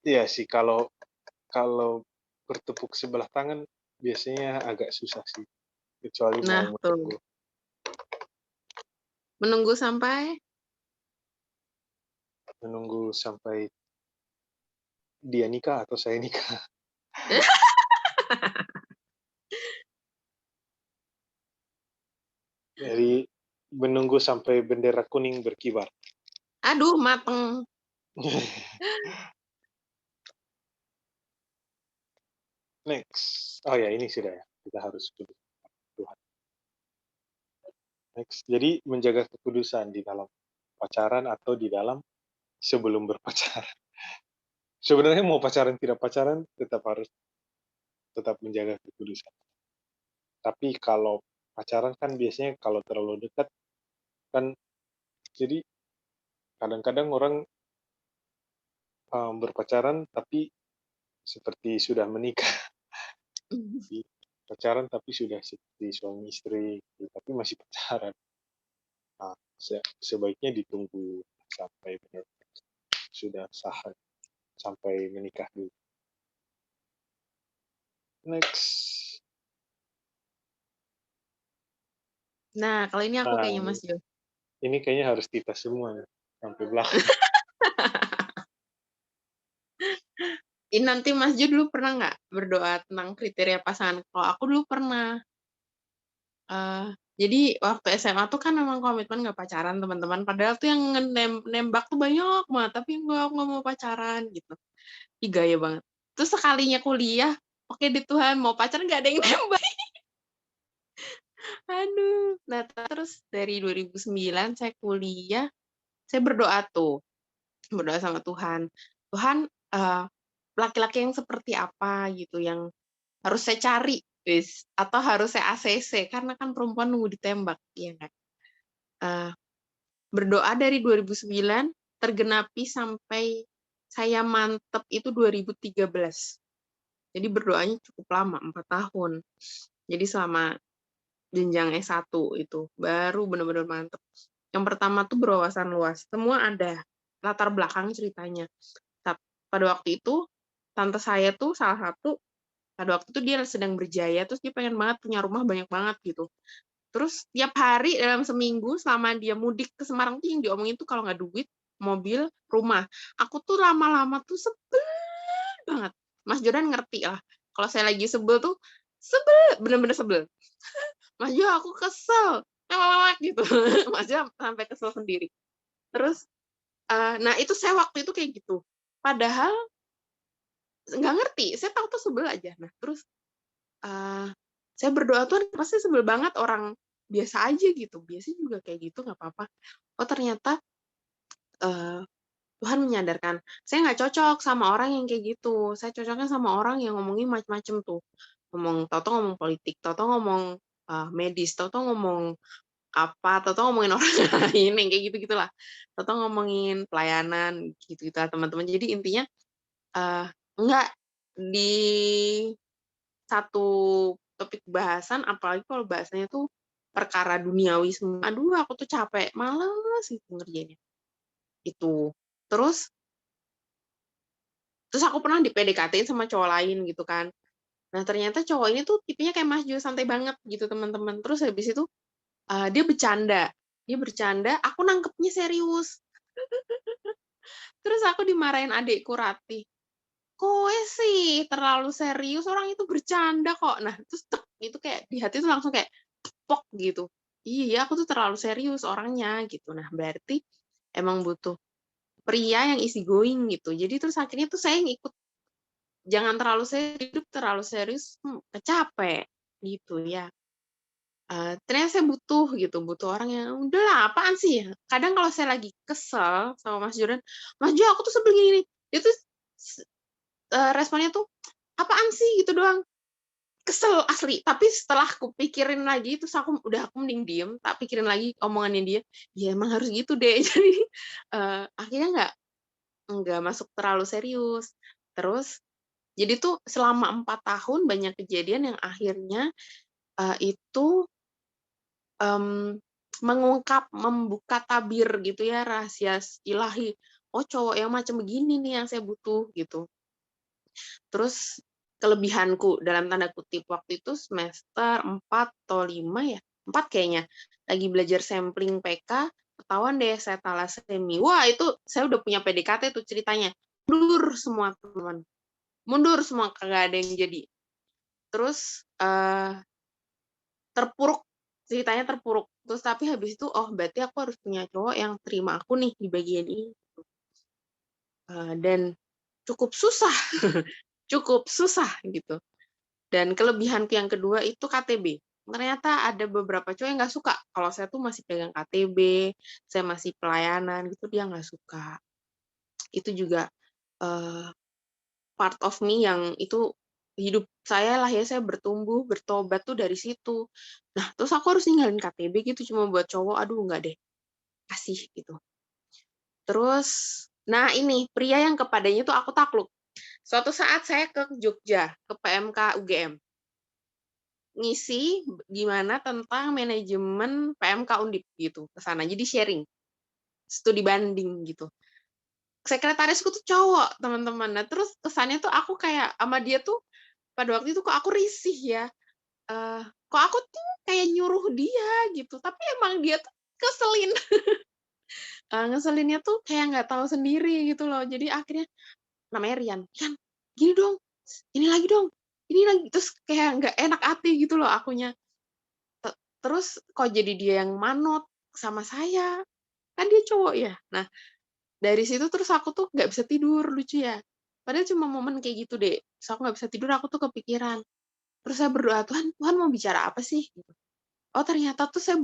Iya sih, kalau bertepuk sebelah tangan biasanya agak susah sih, kecuali Nah, mau tuh. Menunggu sampai menunggu sampai dia nikah atau saya nikah. Jadi menunggu sampai bendera kuning berkibar. aduh mateng. Next. Oh ya, ini sudah ya. Kita harus kudus Tuhan. Next. Jadi menjaga kekudusan di dalam pacaran atau di dalam sebelum berpacaran. Sebenarnya mau pacaran tidak pacaran tetap menjaga kekudusan. Tapi kalau pacaran kan biasanya kalau terlalu dekat kan, jadi kadang-kadang orang berpacaran tapi seperti sudah menikah. Pacaran tapi sudah seperti suami istri, tapi masih pacaran. Nah, sebaiknya ditunggu sampai benar-benar sudah sah, sampai menikah dulu. Next. Nah, kalau ini aku kayaknya Mas Jo. Ini kayaknya harus kita semua sampai belakang. Ini nanti Mas Jo dulu pernah nggak berdoa tentang kriteria pasangan? Kalau aku dulu pernah. Jadi waktu SMA tuh kan memang komitmen nggak pacaran teman-teman. Padahal tuh yang nembak tuh banyak banget. Tapi aku nggak mau pacaran gitu. Ih, gaya banget. Terus sekalinya kuliah, oke di Tuhan mau pacaran nggak ada yang nembak. Aduh. Nah terus dari 2009 saya kuliah, saya berdoa tuh. Berdoa sama Tuhan. Tuhan, laki-laki yang seperti apa gitu yang harus saya cari, wis, atau harus saya ACC karena kan perempuan nunggu ditembak, ya kan. Berdoa dari 2009 tergenapi sampai saya mantep itu 2013. Jadi berdoanya cukup lama, 4 tahun. Jadi selama jenjang S1 itu baru benar-benar mantep. Yang pertama tuh berwawasan luas. Semua ada latar belakang ceritanya. Pada waktu itu tante saya tuh salah satu, pada waktu itu dia sedang berjaya, terus dia pengen banget punya rumah banyak banget gitu. Terus tiap hari dalam seminggu selama dia mudik ke Semarang tuh yang diomongin tuh kalau nggak duit, mobil, rumah. Aku tuh lama-lama tuh sebel banget. Mas Jordan ngerti lah. Kalau saya lagi sebel tuh sebel, bener-bener sebel. Mas Jo aku kesel, gitu. Mas Jo sampai kesel sendiri. Terus, nah itu saya waktu itu kayak gitu. Padahal nggak ngerti, saya tahu tuh sebel aja. Nah terus saya berdoa tuh pasti sebel banget orang biasa aja gitu, biasa juga kayak gitu nggak apa-apa. Oh ternyata Tuhan menyadarkan saya nggak cocok sama orang yang kayak gitu. Saya cocoknya sama orang yang ngomongin macam-macam tuh, tau-tau ngomong politik, tau-tau ngomong medis, tau-tau ngomong apa, tau-tau ngomongin orang lain yang kayak gitu gitulah, tau-tau ngomongin pelayanan gitu gitu teman-teman. Jadi intinya nggak di satu topik bahasan, apalagi kalau bahasanya tuh perkara duniawi semua. Aduh, aku tuh capek, males gitu ngerjainnya. Itu. Terus aku pernah di PDKT-in sama cowok lain gitu kan. Nah, ternyata cowok ini tuh tipenya kayak Mas Jo, santai banget gitu, teman-teman. Terus habis itu dia bercanda. Dia bercanda, aku nangkepnya serius. Terus aku dimarahin adekku Ratih. Kowe sih terlalu serius, orang itu bercanda kok. Nah, terus itu kayak di hati tuh langsung kayak pok gitu. Iya, aku tuh terlalu serius orangnya gitu. Nah, berarti emang butuh pria yang easy going gitu. Jadi terus akhirnya tuh saya ngikut, jangan terlalu serius, hidup terlalu serius, capek gitu ya. Ternyata saya butuh orang yang udahlah apaan sih ya. Kadang kalau saya lagi kesel sama Mas Jordan, Mas Jo aku tuh sebel gini. Dia tuh responnya tuh apaan sih gitu doang. kesel asli. Tapi setelah aku pikirin lagi, terus aku mending diem, tak pikirin lagi omongannya dia, ya emang harus gitu deh. Jadi akhirnya nggak masuk terlalu serius. Terus jadi tuh selama 4 tahun banyak kejadian yang akhirnya itu membuka tabir gitu ya, rahasia ilahi. Oh, cowok yang macam begini nih yang saya butuh gitu. Terus kelebihanku dalam tanda kutip waktu itu semester 4 atau 5 ya, 4 kayaknya. Lagi belajar sampling PK, ketahuan deh saya talasemi. Wah, itu saya udah punya PDKT tuh ceritanya. Mundur semua teman. Mundur semua, kagak ada yang jadi. Terus terpuruk, ceritanya terpuruk. Terus tapi habis itu, oh berarti aku harus punya cowok yang terima aku nih di bagian ini. Dan cukup susah, cukup susah gitu. Dan kelebihanku yang kedua itu KTB. Ternyata ada beberapa cowok yang nggak suka. Kalau saya tuh masih pegang KTB, saya masih pelayanan gitu, dia nggak suka. Itu juga part of me yang itu hidup saya lah ya, saya bertumbuh, bertobat tuh dari situ. Nah, terus aku harus ninggalin KTB gitu cuma buat cowok, aduh nggak deh, kasih gitu. Terus, nah ini, pria yang kepadanya tuh aku takluk. Suatu saat saya ke Jogja, ke PMK UGM. Ngisi gimana tentang manajemen PMK Undip gitu, ke sana. Jadi sharing, studi banding gitu. Sekretarisku tuh cowok, teman-teman. Nah, terus kesannya tuh aku kayak sama dia tuh pada waktu itu kok aku risih ya, kok aku tuh kayak nyuruh dia gitu, tapi emang dia tuh ngeselin. Ngeselinnya tuh kayak nggak tahu sendiri gitu loh. Jadi akhirnya namanya Rian, "Rian, gini dong, ini lagi dong, ini lagi." Terus kayak nggak enak hati gitu loh akunya. Terus kok jadi dia yang manut sama saya, kan dia cowok ya. Nah, dari situ terus aku tuh nggak bisa tidur, lucu ya. Padahal cuma momen kayak gitu deh. Terus aku nggak bisa tidur, aku tuh kepikiran. Terus saya berdoa, Tuhan mau bicara apa sih? Oh ternyata tuh saya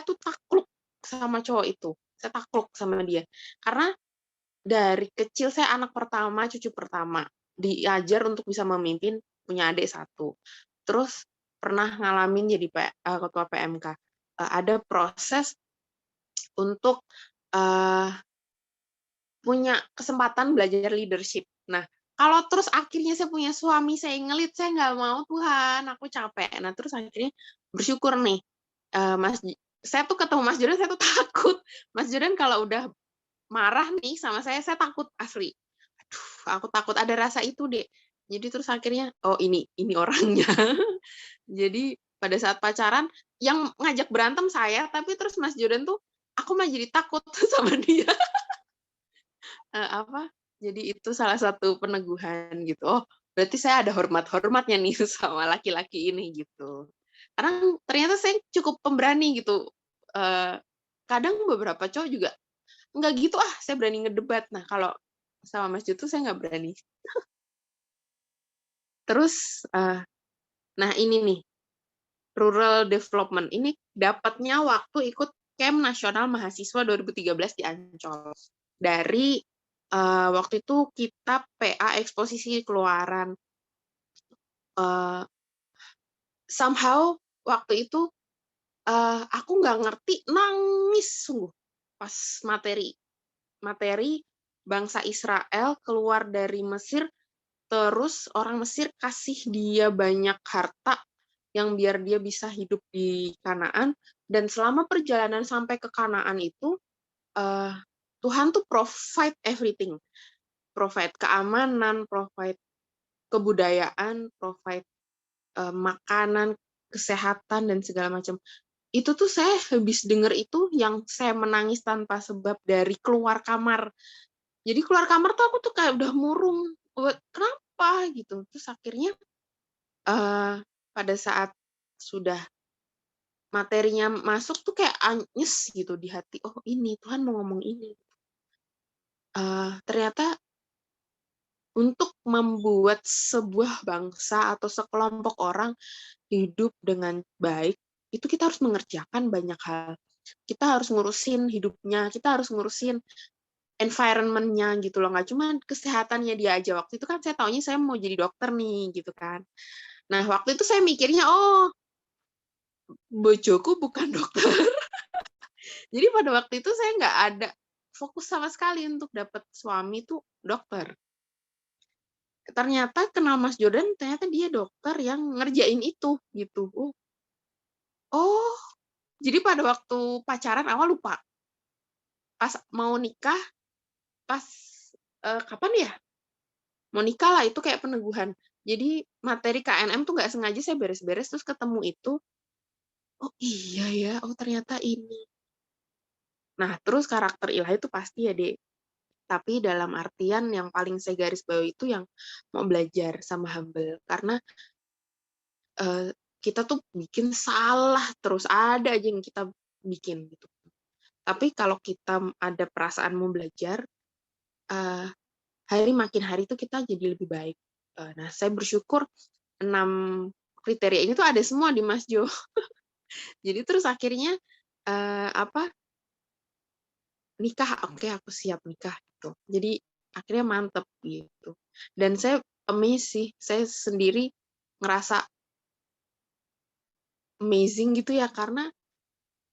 tuh takluk sama cowok itu. Saya takluk sama dia. Karena dari kecil saya anak pertama, cucu pertama. Diajar untuk bisa memimpin, punya adik 1. Terus pernah ngalamin jadi ketua PMK. Ada proses untuk punya kesempatan belajar leadership. Nah, kalau terus akhirnya saya punya suami, saya ngelit, saya nggak mau, Tuhan, aku capek. Nah, terus akhirnya bersyukur nih, saya tuh ketemu Mas Jordan, saya tuh takut. Mas Jordan kalau udah marah nih sama saya takut asli. Aduh, aku takut, ada rasa itu deh. Jadi terus akhirnya, oh ini orangnya. Jadi pada saat pacaran, yang ngajak berantem saya, tapi terus Mas Jordan tuh, aku mah jadi takut sama dia. Jadi itu salah satu peneguhan gitu. Oh, berarti saya ada hormat-hormatnya nih sama laki-laki ini gitu. Karena ternyata saya cukup pemberani gitu. Kadang beberapa cowok juga nggak gitu, saya berani ngedebat. Nah, kalau sama Mas Jutu saya nggak berani. Terus, nah ini nih, rural development. Ini dapatnya waktu ikut Camp Nasional Mahasiswa 2013 di Ancol. Dari waktu itu kita PA eksposisi keluaran. Somehow waktu itu aku nggak ngerti, nangis sungguh pas materi bangsa Israel keluar dari Mesir, terus orang Mesir kasih dia banyak harta yang biar dia bisa hidup di Kanaan, dan selama perjalanan sampai ke Kanaan itu Tuhan tuh provide everything. Provide keamanan, provide kebudayaan, provide makanan, kesehatan, dan segala macam. Itu tuh saya habis denger itu yang saya menangis tanpa sebab dari keluar kamar. Jadi keluar kamar tuh aku tuh kayak udah murung. Kenapa gitu. Terus akhirnya pada saat sudah materinya masuk tuh kayak anyes gitu di hati. Oh ini, Tuhan mau ngomong ini. Ternyata untuk membuat sebuah bangsa atau sekelompok orang hidup dengan baik, itu kita harus mengerjakan banyak hal. Kita harus ngurusin hidupnya, kita harus ngurusin environment-nya gitu loh. Nggak cuma kesehatannya dia aja. Waktu itu kan saya taunya saya mau jadi dokter nih, gitu kan. Nah, waktu itu saya mikirnya, oh, bojoku bukan dokter. Jadi pada waktu itu saya nggak ada fokus sama sekali untuk dapat suami tuh dokter. Ternyata kenal Mas Jordan, ternyata dia dokter yang ngerjain itu gitu. Oh, jadi pada waktu pacaran awal lupa. Pas mau nikah, pas kapan ya? Mau nikah lah, itu kayak peneguhan. Jadi materi KNM tuh nggak sengaja saya beres-beres terus ketemu itu. Oh iya ya, oh ternyata ini. Nah, terus karakter Ilha itu pasti ya, Dek. Tapi dalam artian yang paling saya garis bawahi itu yang mau belajar sama humble. Karena kita tuh bikin salah terus, ada aja yang kita bikin gitu. Tapi kalau kita ada perasaan mau belajar, hari makin hari itu kita jadi lebih baik. Nah, saya bersyukur 6 kriteria ini tuh ada semua di Mas Jo. Jadi terus akhirnya nikah, oke aku siap nikah gitu. Jadi akhirnya mantep gitu. Dan saya amazed sih, saya sendiri ngerasa amazing gitu ya, karena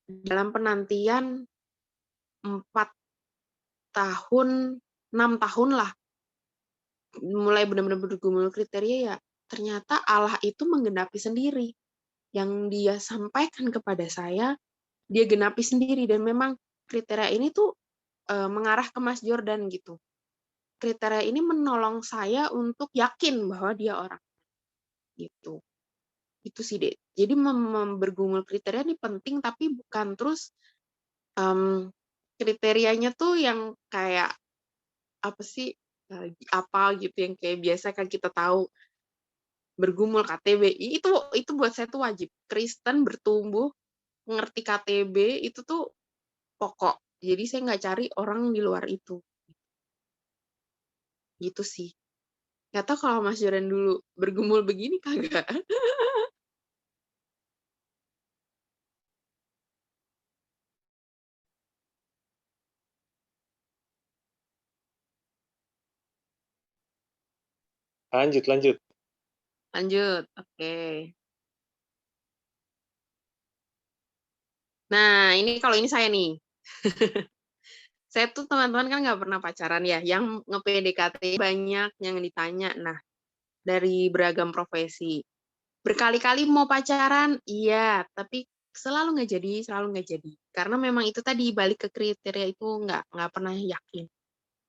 dalam penantian 4 tahun, 6 tahun lah, mulai benar-benar bergumul kriteria ya, ternyata Allah itu menggenapi sendiri. Yang dia sampaikan kepada saya, dia genapi sendiri. Dan memang kriteria ini tuh mengarah ke Mas Jordan gitu. Kriteria ini menolong saya untuk yakin bahwa dia orang gitu. Itu sih, Dek. Jadi bergumul kriteria ini penting, tapi bukan terus kriterianya tuh yang kayak apa sih, apa gitu yang kayak biasa kan kita tahu bergumul KTBI itu buat saya tuh wajib. Kristen bertumbuh ngerti KTB itu tuh pokok. Jadi saya nggak cari orang di luar itu. Gitu sih. Nggak tahu kalau Mas Joran dulu bergumul begini kagak? Lanjut, lanjut. Lanjut, oke. Nah, ini kalau ini saya nih. Saya tuh teman-teman kan nggak pernah pacaran ya, yang nge-PDKT banyak, yang ditanya, nah dari beragam profesi. Berkali-kali mau pacaran, iya, tapi selalu nggak jadi, selalu nggak jadi. Karena memang itu tadi, balik ke kriteria itu nggak pernah yakin.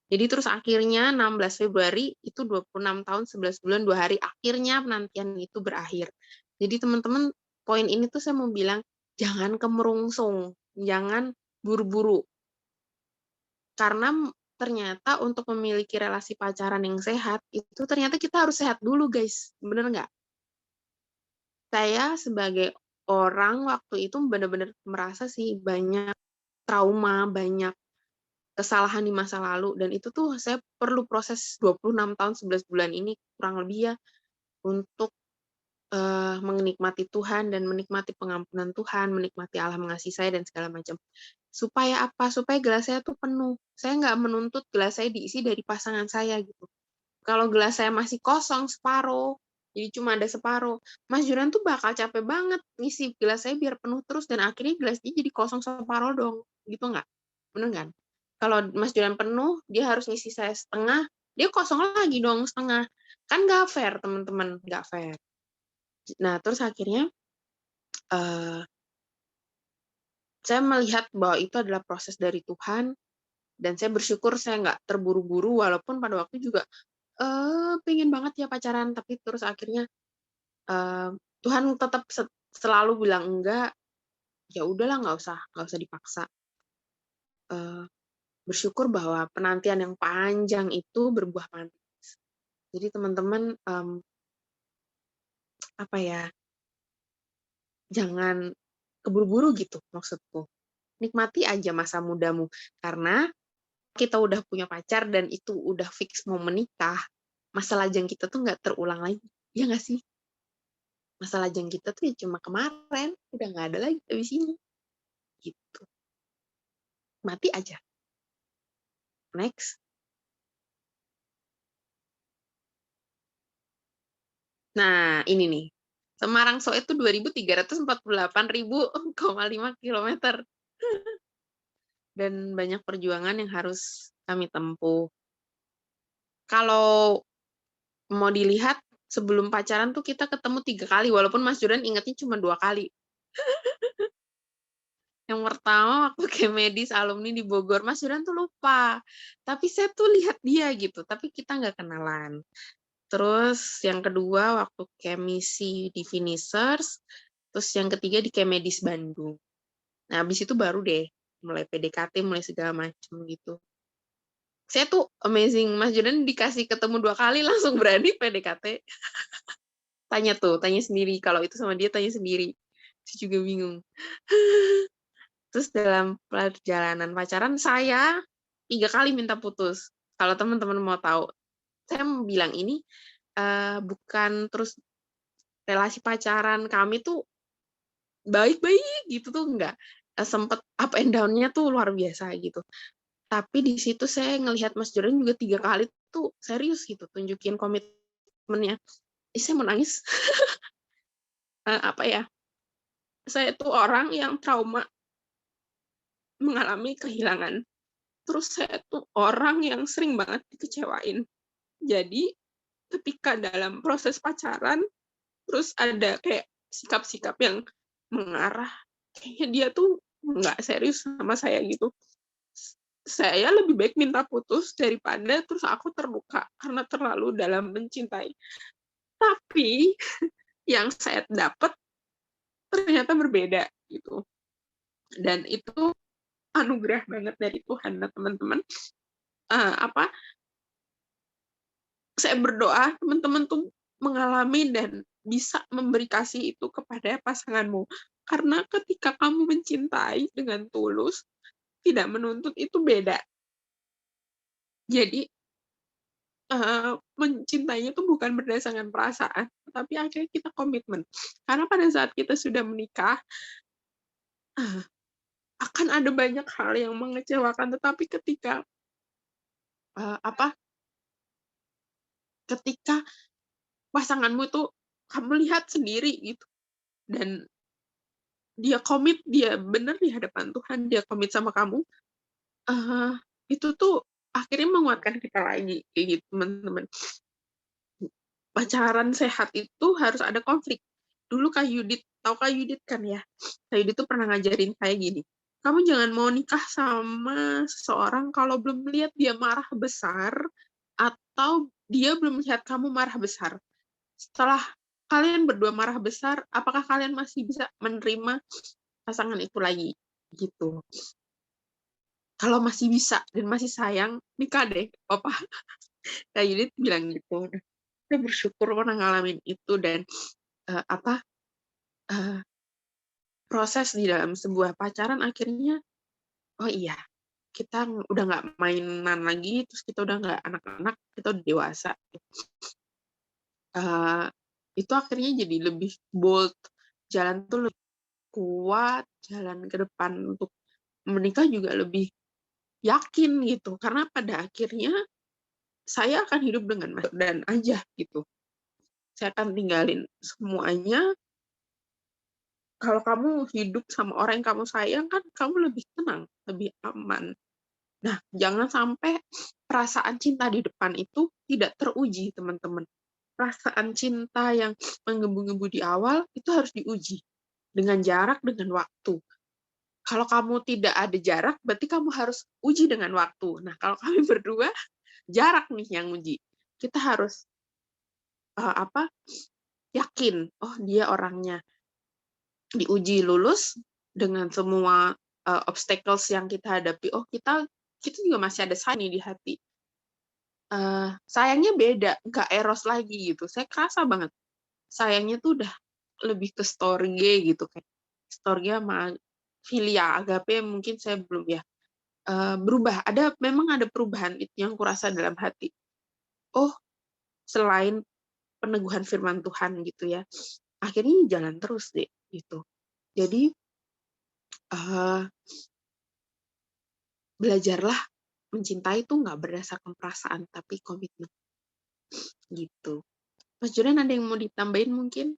Jadi terus akhirnya 16 Februari, itu 26 tahun, 11 bulan, 2 hari, akhirnya penantian itu berakhir. Jadi teman-teman, poin ini tuh saya mau bilang, jangan kemerungsung, jangan buru-buru. Karena ternyata untuk memiliki relasi pacaran yang sehat, itu ternyata kita harus sehat dulu, guys. Bener nggak? Saya sebagai orang waktu itu benar-benar merasa sih banyak trauma, banyak kesalahan di masa lalu, dan itu tuh saya perlu proses 26 tahun 11 bulan ini kurang lebih ya untuk menikmati Tuhan dan menikmati pengampunan Tuhan, menikmati Allah mengasihi saya dan segala macam. Supaya apa? Supaya gelas saya tuh penuh. Saya nggak menuntut gelas saya diisi dari pasangan saya gitu. Kalau gelas saya masih kosong separuh, jadi cuma ada separuh, Mas Juran tuh bakal capek banget ngisi gelas saya biar penuh terus, dan akhirnya gelasnya jadi kosong separuh dong, gitu nggak? Bener kan? Kalau Mas Juran penuh, dia harus ngisi saya setengah, dia kosong lagi dong setengah. Kan nggak fair, teman-teman, nggak fair. Nah, terus akhirnya saya melihat bahwa itu adalah proses dari Tuhan, dan saya bersyukur saya nggak terburu-buru, walaupun pada waktu juga pengen banget ya pacaran, tapi terus akhirnya Tuhan tetap selalu bilang enggak, ya udahlah nggak usah dipaksa. Bersyukur bahwa penantian yang panjang itu berbuah manis. Jadi teman-teman apa ya, jangan keburu-buru gitu maksudku. Nikmati aja masa mudamu, karena kita udah punya pacar dan itu udah fix mau menikah, masa lajang kita tuh nggak terulang lagi. Ya nggak sih? Masa lajang kita tuh ya cuma kemarin, udah nggak ada lagi abis ini. Gitu. Mati aja. Next. Nah, ini nih. Semarang Soe itu 2.348.000,5 kilometer. Dan banyak perjuangan yang harus kami tempuh. Kalau mau dilihat, sebelum pacaran tuh kita ketemu 3 kali, walaupun Mas Juran ingatnya cuma 2 kali. Yang pertama waktu Kemedis alumni di Bogor, Mas Juran tuh lupa. Tapi saya tuh lihat dia gitu, tapi kita nggak kenalan. Terus yang kedua waktu Kemisi di Finishers, terus yang ketiga di Kemedis Bandung. Nah, habis itu baru deh mulai PDKT, mulai segala macam gitu. Saya tuh amazing, Mas Juran dikasih ketemu 2 kali langsung berani PDKT. Tanya sendiri. Kalau itu sama dia, tanya sendiri. Saya juga bingung. Terus dalam perjalanan pacaran, saya 3 kali minta putus. Kalau teman-teman mau tahu. Saya bilang ini bukan terus relasi pacaran kami tuh baik-baik gitu tuh enggak. Sempet up and down-nya tuh luar biasa gitu. Tapi di situ saya ngelihat Mas Juran juga 3 kali tuh serius gitu, tunjukin komitmennya. Saya mau nangis. Apa ya? Saya tuh orang yang trauma mengalami kehilangan. Terus saya tuh orang yang sering banget dikecewain. Jadi ketika dalam proses pacaran, terus ada kayak sikap-sikap yang mengarah, kayaknya dia tuh nggak serius sama saya gitu. Saya lebih baik minta putus daripada terus aku terluka karena terlalu dalam mencintai. Tapi yang saya dapat ternyata berbeda gitu. Dan itu anugerah banget dari Tuhan, teman-teman. Saya berdoa teman-teman tuh mengalami dan bisa memberi kasih itu kepada pasanganmu. Karena ketika kamu mencintai dengan tulus, tidak menuntut, itu beda. Jadi mencintainya itu bukan berdasarkan perasaan, tapi akhirnya kita komitmen. Karena pada saat kita sudah menikah, akan ada banyak hal yang mengecewakan, tetapi ketika ketika pasanganmu itu kamu lihat sendiri gitu, dan dia komit, dia benar di hadapan Tuhan, dia komit sama kamu, itu tuh akhirnya menguatkan kita lagi, kayak gitu, teman-teman. Pacaran sehat itu harus ada konflik. Dulu Kak Yudit, tahu Kak Yudit kan ya? Kak Yudit tuh pernah ngajarin saya gini, kamu jangan mau nikah sama seseorang kalau belum melihat dia marah besar, atau dia belum melihat kamu marah besar. Setelah kalian berdua marah besar, apakah kalian masih bisa menerima pasangan itu lagi? Gitu. Kalau masih bisa dan masih sayang, nikah deh, Papa. Kak Yudit bilang gitu. Saya bersyukur pernah ngalamin itu, dan proses di dalam sebuah pacaran akhirnya, oh iya, kita udah nggak mainan lagi, terus kita udah nggak anak-anak, kita udah dewasa. Itu akhirnya jadi lebih bold, jalan tuh lebih kuat, jalan ke depan untuk menikah juga lebih yakin gitu, karena pada akhirnya saya akan hidup dengan Mas dan aja gitu. Saya akan tinggalin semuanya. Kalau kamu hidup sama orang yang kamu sayang, kan kamu lebih tenang, lebih aman. Nah, jangan sampai perasaan cinta di depan itu tidak teruji, teman-teman. Perasaan cinta yang menggebu-gebu di awal itu harus diuji dengan jarak, dengan waktu. Kalau kamu tidak ada jarak, berarti kamu harus uji dengan waktu. Nah, kalau kami berdua, jarak nih yang uji. Kita harus yakin, oh dia orangnya. Diuji lulus dengan semua obstacles yang kita hadapi. Oh, kita juga masih ada sayang di hati. Sayangnya beda, nggak eros lagi gitu. Saya kerasa banget. Sayangnya tuh udah lebih ke storge gitu, kayak storge sama filia, agape mungkin saya belum ya. Berubah, memang ada perubahan itu yang kurasa dalam hati. Oh, selain peneguhan firman Tuhan gitu ya, akhirnya jalan terus deh gitu. Jadi belajarlah mencintai itu nggak berdasarkan perasaan, tapi komitmen gitu. Mas Juran ada yang mau ditambahin mungkin?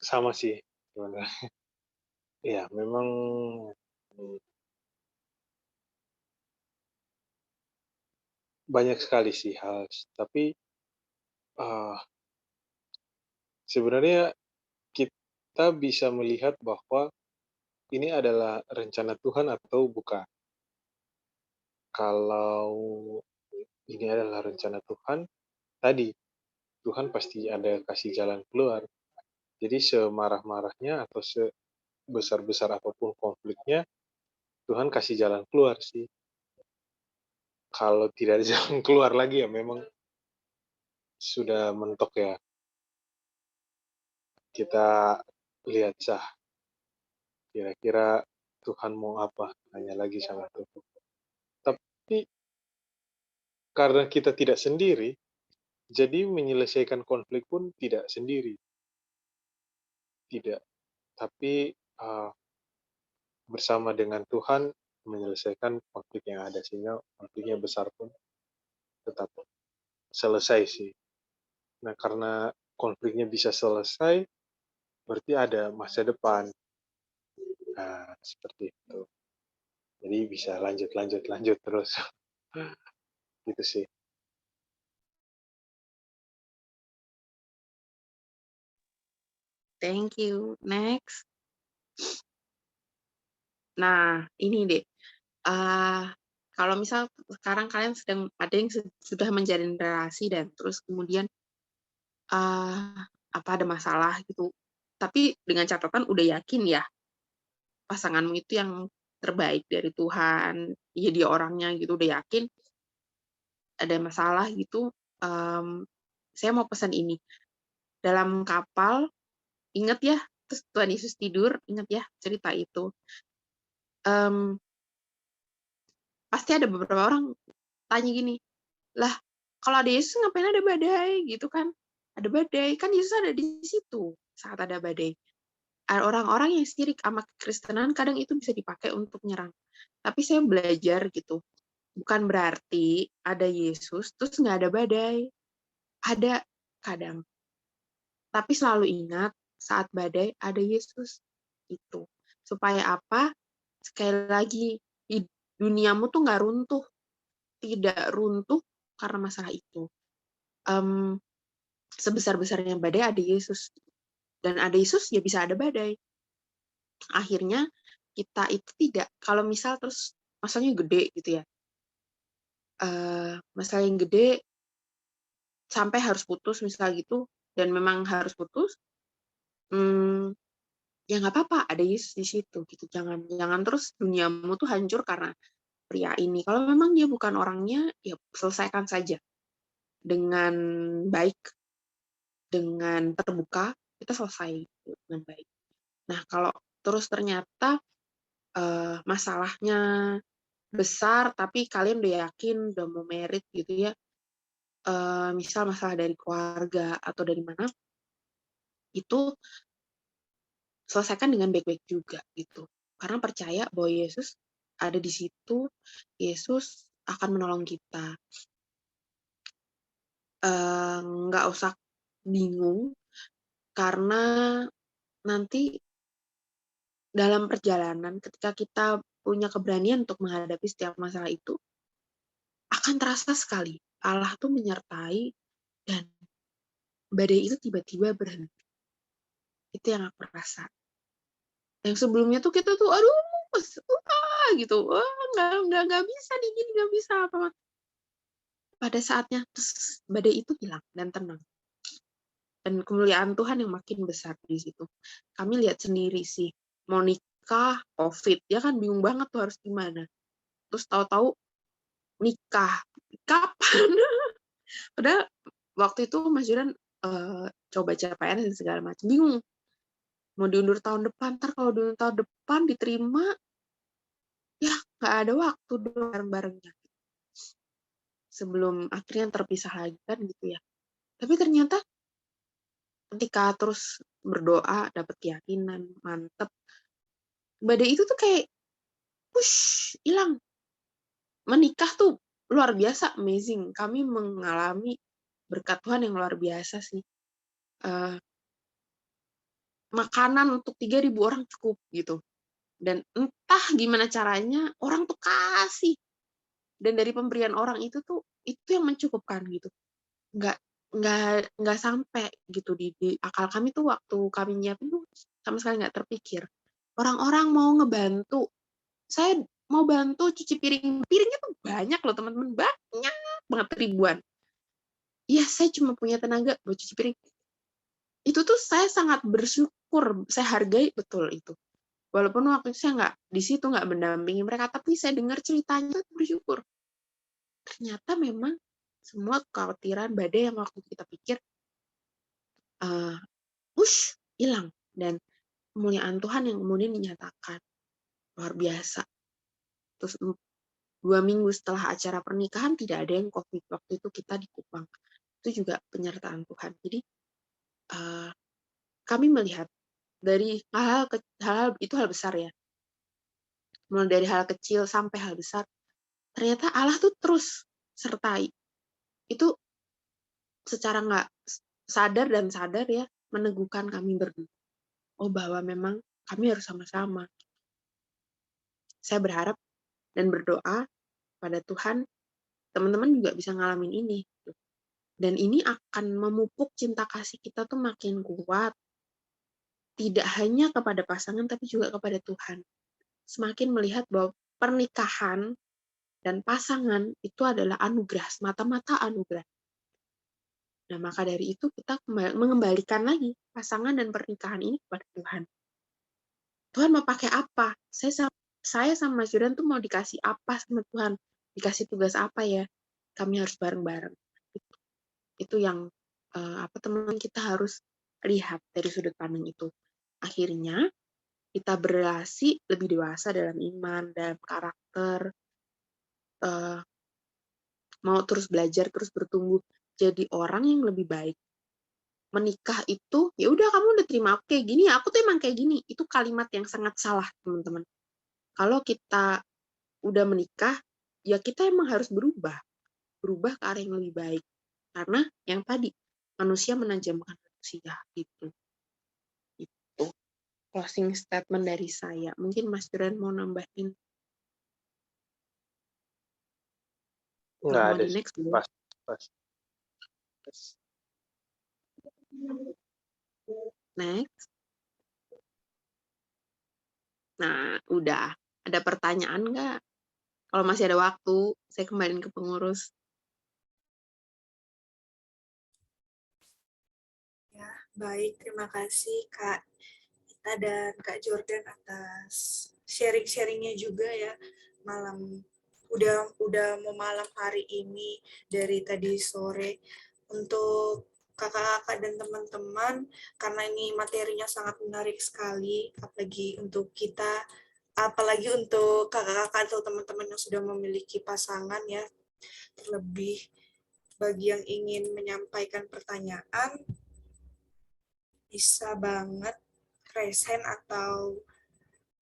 sama sih sebenarnya. Iya, memang banyak sekali sih hal, tapi uh, sebenarnya kita bisa melihat bahwa ini adalah rencana Tuhan atau bukan. Kalau ini adalah rencana Tuhan, tadi Tuhan pasti ada kasih jalan keluar. Jadi semarah-marahnya atau sebesar-besar apapun konfliknya, Tuhan kasih jalan keluar sih. Kalau tidak ada jalan keluar lagi ya memang sudah mentok ya. Kita lihat sah, kira-kira Tuhan mau apa, tanya lagi sama Tuhan. Tapi karena kita tidak sendiri, jadi menyelesaikan konflik pun tidak sendiri. Tidak. Tapi bersama dengan Tuhan menyelesaikan konflik yang ada, sehingga konfliknya besar pun tetap selesai sih. Nah, karena konfliknya bisa selesai, berarti ada masa depan. Nah, seperti itu. Jadi bisa lanjut terus. Gitu sih. Thank you. Next. Nah, ini deh. Kalau misal sekarang kalian sedang ada yang sudah menjalin relasi dan terus kemudian apa ada masalah gitu. Tapi dengan catatan udah yakin ya pasanganmu itu yang terbaik dari Tuhan, ya dia orangnya gitu, udah yakin ada masalah gitu. Saya mau pesan ini. Dalam kapal, ingat ya, terus Tuhan Yesus tidur, ingat ya cerita itu. Pasti ada beberapa orang tanya gini, lah kalau ada Yesus ngapain ada badai gitu kan? Ada badai, kan Yesus ada di situ saat ada badai. Ada orang-orang yang sirik sama kekristenan kadang itu bisa dipakai untuk nyerang. Tapi saya belajar gitu, bukan berarti ada Yesus terus nggak ada badai. Ada kadang. Tapi selalu ingat saat badai ada Yesus itu. Supaya apa? Sekali lagi, duniamu tuh nggak runtuh. Tidak runtuh karena masalah itu. Sebesar-besarnya badai ada Yesus. Dan ada Yesus ya bisa ada badai. Akhirnya kita itu tidak, kalau misal terus masalahnya gede gitu ya. Masalah yang gede sampai harus putus misal gitu, dan memang harus putus, ya nggak apa-apa, ada Yesus di situ gitu. Jangan terus duniamu tuh hancur karena pria ini. Kalau memang dia bukan orangnya, ya selesaikan saja dengan baik, dengan terbuka, kita selesai dengan baik. Nah, kalau terus ternyata masalahnya besar, tapi kalian udah yakin, udah mau merit gitu ya, misal masalah dari keluarga atau dari mana, itu selesaikan dengan baik-baik juga gitu. Karena percaya bahwa Yesus ada di situ, Yesus akan menolong kita. Nggak usah bingung, karena nanti dalam perjalanan ketika kita punya keberanian untuk menghadapi setiap masalah itu, akan terasa sekali Allah tuh menyertai dan badai itu tiba-tiba berhenti. Itu yang aku rasa. Yang sebelumnya tuh kita tuh aduh gitu, nggak bisa digini, nggak bisa apa. Pada saatnya terus badai itu hilang dan tenang. Dan kemuliaan Tuhan yang makin besar di situ. Kami lihat sendiri sih, mau nikah, COVID, ya kan bingung banget tuh harus gimana. Terus tahu-tahu nikah, kapan? Padahal waktu itu Mas Juran coba CPNS dan segala macam, bingung. Mau diundur tahun depan, ntar kalau diundur tahun depan diterima, ya nggak ada waktu bareng-barengnya. Sebelum akhirnya terpisah lagi kan gitu ya. Tapi ternyata ketika terus berdoa, dapat keyakinan, mantep. Badai itu tuh kayak, hilang. Menikah tuh luar biasa, amazing. Kami mengalami berkat Tuhan yang luar biasa sih. makanan untuk 3.000 orang cukup gitu. Dan entah gimana caranya orang tuh kasih. Dan dari pemberian orang itu tuh itu yang mencukupkan gitu. Nggak sampai gitu di akal kami tuh waktu kami nyiapin tuh sama sekali nggak terpikir. Orang-orang mau ngebantu. Saya mau bantu cuci piring. Piringnya tuh banyak loh teman-teman, banyak banget, ribuan. Iya, saya cuma punya tenaga buat cuci piring. Itu tuh saya sangat bersyukur, saya hargai betul itu. Walaupun waktu itu saya nggak di situ, nggak mendampingi mereka, tapi saya dengar ceritanya bersyukur. Ternyata memang semua kekhawatiran, badai yang waktu kita pikir hilang, dan kemuliaan Tuhan yang kemudian dinyatakan luar biasa. Terus 2 minggu setelah acara pernikahan tidak ada yang COVID. Waktu itu kita di Kupang. Itu juga penyertaan Tuhan. Jadi kami melihat dari hal itu hal besar ya. Mulai dari hal kecil sampai hal besar. Ternyata Allah tuh terus sertai. Itu secara nggak sadar dan sadar ya, meneguhkan kami berdua. Oh, bahwa memang kami harus sama-sama. Saya berharap dan berdoa pada Tuhan, teman-teman juga bisa ngalamin ini. Dan ini akan memupuk cinta kasih kita tuh makin kuat. Tidak hanya kepada pasangan, tapi juga kepada Tuhan. Semakin melihat bahwa pernikahan dan pasangan itu adalah anugerah, semata-mata anugerah. Nah, maka dari itu kita mengembalikan lagi pasangan dan pernikahan ini kepada Tuhan. Tuhan mau pakai apa? Saya sama Mas Jordan tuh mau dikasih apa sama Tuhan? Dikasih tugas apa ya? Kami harus bareng-bareng. Itu yang teman-teman kita harus lihat dari sudut pandang itu. Akhirnya kita berrelasi lebih dewasa dalam iman, dalam karakter, mau terus belajar, terus bertumbuh jadi orang yang lebih baik. Menikah itu, ya udah kamu udah terima aku kayak gini, aku tuh emang kayak gini. Itu kalimat yang sangat salah, teman-teman. Kalau kita udah menikah, ya kita emang harus berubah ke arah yang lebih baik. Karena yang tadi, manusia menajamkan manusia, gitu. Itu closing statement dari saya. Mungkin Mas Duran mau nambahin? Nggak Mau ada di sih. next dulu? Pas. Next. Nah, udah. Ada pertanyaan nggak? Kalau masih ada waktu, saya kembaliin ke pengurus. Ya, baik. Terima kasih Kak Ita dan Kak Jordan atas sharing-sharingnya juga ya malam. Udah mau malam hari ini dari tadi sore. Untuk kakak-kakak dan teman-teman, karena ini materinya sangat menarik sekali, apalagi untuk kakak-kakak atau teman-teman yang sudah memiliki pasangan ya. Terlebih bagi yang ingin menyampaikan pertanyaan, bisa banget raise hand atau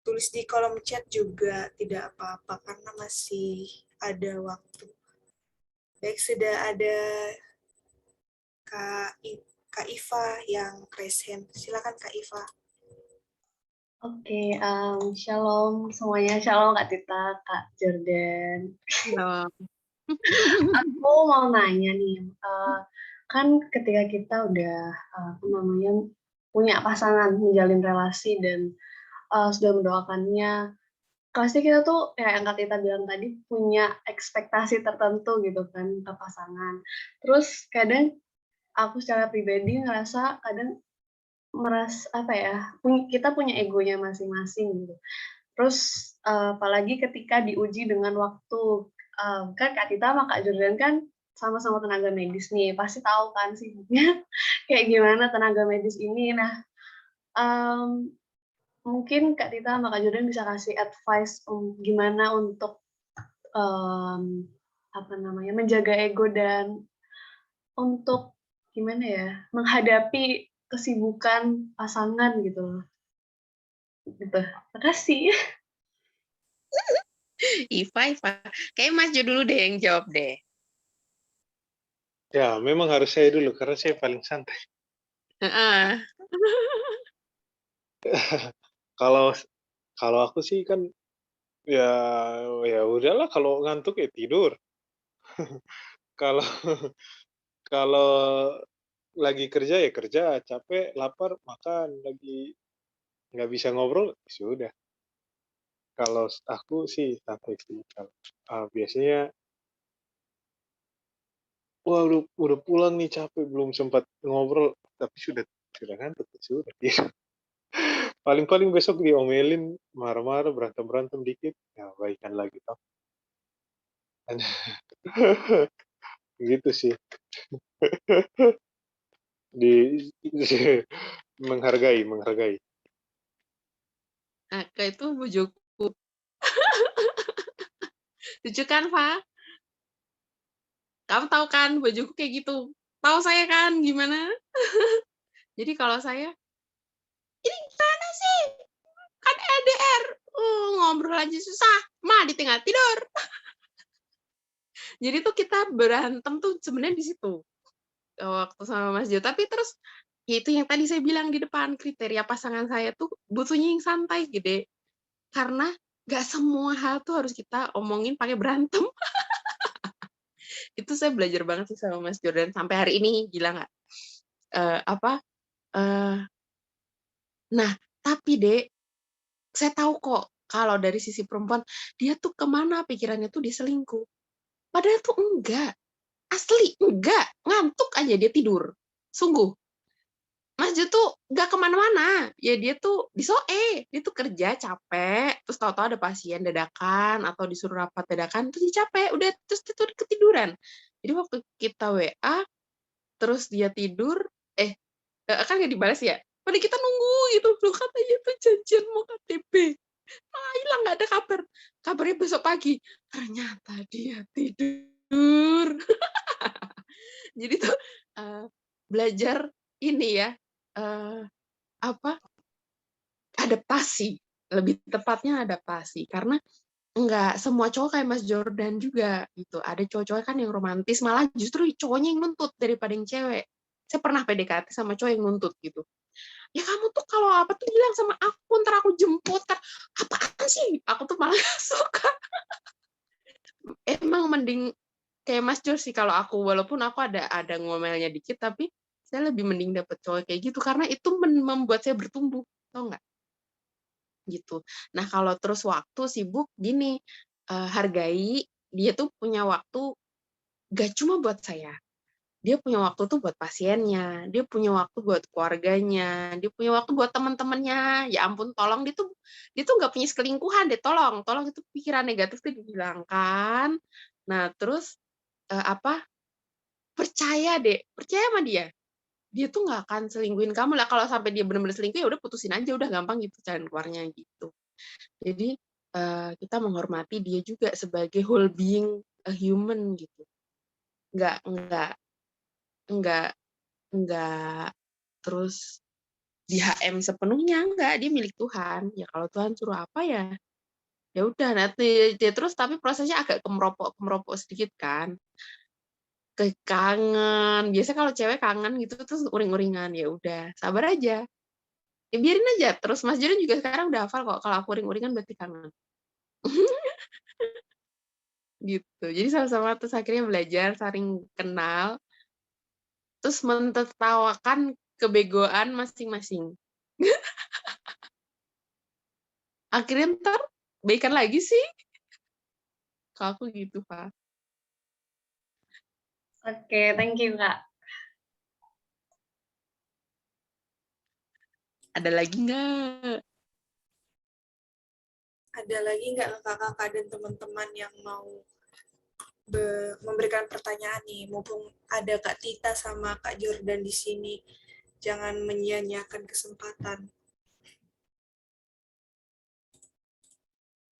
tulis di kolom chat juga tidak apa-apa karena masih ada waktu. Baik, sudah ada Kak Iva yang raise hand. Silakan Kak Iva. Oke, shalom semuanya. Shalom Kak Tita, Kak Jordan. Aku mau nanya nih, kan ketika kita udah punya pasangan, menjalin relasi dan sudah mendoakannya, pasti kita tuh kayak yang Kak Tita bilang tadi punya ekspektasi tertentu gitu kan ke pasangan. Terus kadang aku secara pribadi ngerasa kita punya egonya masing-masing gitu. Terus apalagi ketika diuji dengan waktu, kan Kak Tita sama Kak Jordan kan sama-sama tenaga medis nih, pasti tahu kan sibuknya kayak gimana tenaga medis ini. Nah, mungkin Kak Tita sama Kak Jordan bisa kasih advice gimana untuk menjaga ego dan untuk gimana ya menghadapi kesibukan pasangan gitu loh. Gitu. Makasih. Iva. Kayaknya Mas Jo dulu deh yang jawab deh. Ya, memang harus saya dulu, karena saya paling santai. Kalau kalau aku sih kan ya ya udahlah kalau ngantuk ya tidur. Kalau kalau lagi kerja ya kerja, capek, lapar, makan, lagi nggak bisa ngobrol, ya sudah. Kalau aku sih santai sih, biasanya, wah udah pulang nih capek, belum sempat ngobrol, tapi sudah ngantuk, ya sudah tidur. Paling-paling besok diomelin, marah-marah, berantem-berantem dikit, ya baikan lagi toh. Gitu sih. Di menghargai. Nah, kayak itu bujuku. Lucu kan, Pak? Kamu tahu kan bajuku kayak gitu. Tahu saya kan gimana? Jadi kalau saya, ini gimana sih? Kan LDR. Ngobrol aja susah. Mah ditinggal tidur. Jadi tuh kita berantem tuh sebenarnya di situ. Waktu sama Mas Jo. Tapi terus ya itu yang tadi saya bilang di depan, kriteria pasangan saya tuh butuhnya yang santai gede. Karena gak semua hal tuh harus kita omongin pakai berantem. Itu saya belajar banget sih sama Mas Jordan sampai hari ini, gila nggak? Apa? Nah, tapi Dek, saya tahu kok kalau dari sisi perempuan dia tuh kemana pikirannya tuh dia selingkuh. Padahal tuh enggak, asli enggak, ngantuk aja dia tidur. Sungguh, Mas Jo tuh nggak kemana-mana, ya dia tuh di SOE, dia tuh kerja capek, terus tahu-tahu ada pasien dadakan atau disuruh rapat dadakan, terus dia capek, udah terus itu ketiduran. Jadi waktu kita WA, terus dia tidur, kan nggak dibalas ya, padahal kita nunggu gitu, loh katanya tuh janjian mau KTP, hilang nggak ada kabar, kabarnya besok pagi, ternyata dia tidur. Jadi tuh belajar ini ya, apa, adaptasi, lebih tepatnya adaptasi, karena nggak semua cowok kayak Mas Jordan juga gitu. Ada cowok-cowok kan yang romantis, malah justru cowoknya yang nuntut daripada yang cewek. Saya pernah PDKT sama cowok yang nuntut gitu. Ya kamu tuh kalau apa tuh bilang sama aku, ntar aku jemput kan. Apaan sih? Aku tuh malah gak suka. Emang mending kayak Mas Jor sih kalau aku, walaupun aku ada ngomelnya dikit, tapi saya lebih mending dapet cowok kayak gitu karena itu membuat saya bertumbuh, tau nggak? Gitu. Nah kalau terus waktu sibuk gini, hargai dia tuh punya waktu gak cuma buat saya, dia punya waktu tuh buat pasiennya, dia punya waktu buat keluarganya, dia punya waktu buat teman-temannya. Ya ampun, tolong dia tuh nggak punya selingkuhan deh, tolong itu pikiran negatif tuh dihilangkan. Nah terus apa? Percaya sama dia. Dia tuh nggak akan selingkuhin kamu lah. Kalau sampai dia benar-benar selingkuh ya udah putusin aja, udah gampang gitu jalan keluarnya gitu. Jadi kita menghormati dia juga sebagai whole being, a human gitu. Nggak nggak nggak terus di HM sepenuhnya, enggak, dia milik Tuhan. Ya kalau Tuhan suruh apa ya ya udah nanti dia terus, tapi prosesnya agak kemeropok sedikit kan. Kangen. Biasanya kalau cewek kangen gitu terus uring-uringan, ya udah, sabar aja. Ya biarin aja. Terus Mas Jordan juga sekarang udah hafal kok kalau aku uring-uringan berarti kangen. Gitu. Jadi sama-sama terus akhirnya belajar saling kenal, terus mentertawakan kebegoan masing-masing. Akhirnya ntar baikan lagi sih. Kalau aku gitu, Pak. Oke, thank you, Kak. Ada lagi nggak? Ada lagi nggak kakak-kakak dan teman-teman yang mau memberikan pertanyaan nih, mumpung ada Kak Tita sama Kak Jordan di sini, jangan menyia-nyiakan kesempatan.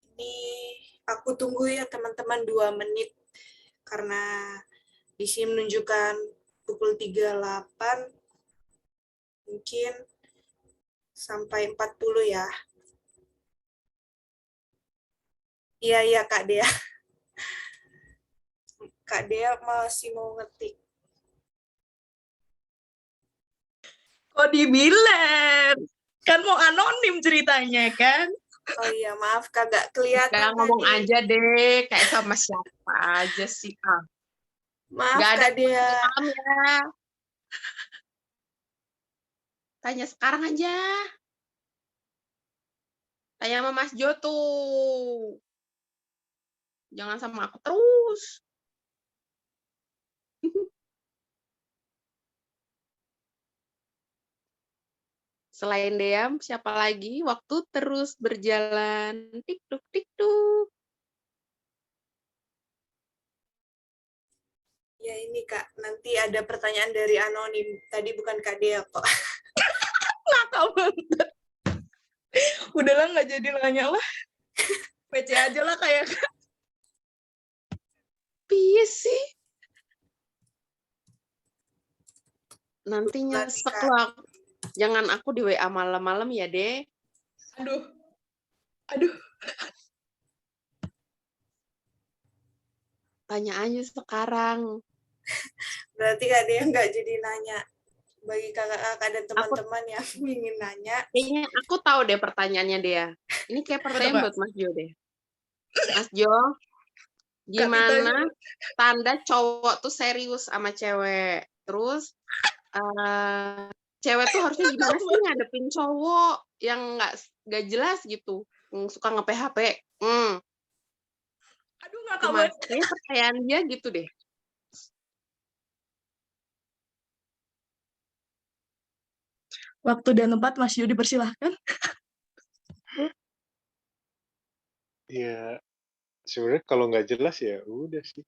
Ini aku tunggu ya teman-teman 2 menit, karena di sini menunjukkan pukul 38, mungkin sampai 40 ya. Iya Kak Dea. Kak Dea masih mau ngetik. Kok dibilang? Kan mau anonim ceritanya kan. Oh iya, maaf kagak kelihatan Udah ngomong tadi. aja deh, kayak sama siapa aja sih. Maaf Nggak ada Kak Dea. malam ya. Tanya sekarang aja. Tanya sama Mas Jo tuh. Jangan sama aku terus. Selain Deam, siapa lagi? Waktu terus berjalan. Tik-tuk, tik-tuk. Ya ini Kak, nanti ada pertanyaan dari anonim. Tadi bukan Kak Dea kok. Nakal banget. Udahlah nggak jadi nanya lah. PC aja lah kayak Piye sih? Nanti Kebetulan nih, nyesek Kak. lah. Jangan aku di WA malam-malam ya, Deh. aduh. Aduh. Tanya aja sekarang. Berarti Kak Dea nggak jadi nanya. Bagi kakak-kakak dan teman-teman yang ingin nanya. Kayaknya aku tahu deh pertanyaannya dia. Ini kayak pertanyaan Kak? buat Mas Jo deh. Mas Jo, gimana tanda cowok tuh serius sama cewek? Terus cewek tuh harusnya gimana sih ngadepin cowok yang nggak jelas gitu, yang suka nge-PHP? Aduh nggak Cuma kabar. kayaknya pertanyaan dia gitu deh. Waktu dan tempat Mas Jo dipersilahkan. Ya, sebenarnya kalau nggak jelas ya udah sih.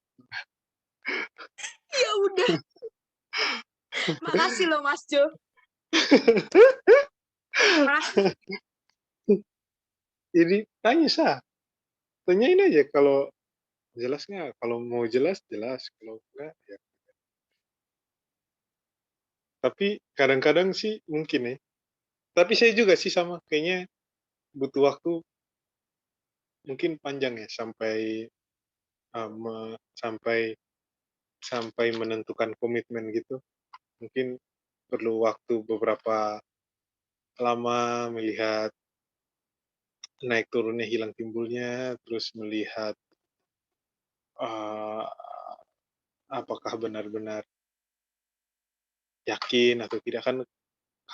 Ya udah. Makasih loh Mas Jo. Ini tanya sah. Tanyain aja kalau jelas nggak. Kalau mau jelas, jelas. Kalau enggak, ya. Tapi kadang-kadang sih mungkin ya. Tapi saya juga sih sama. Kayaknya butuh waktu mungkin panjang ya sampai sampai menentukan komitmen gitu. Mungkin perlu waktu beberapa lama melihat naik turunnya, hilang timbulnya, terus melihat apakah benar-benar yakin atau tidak, kan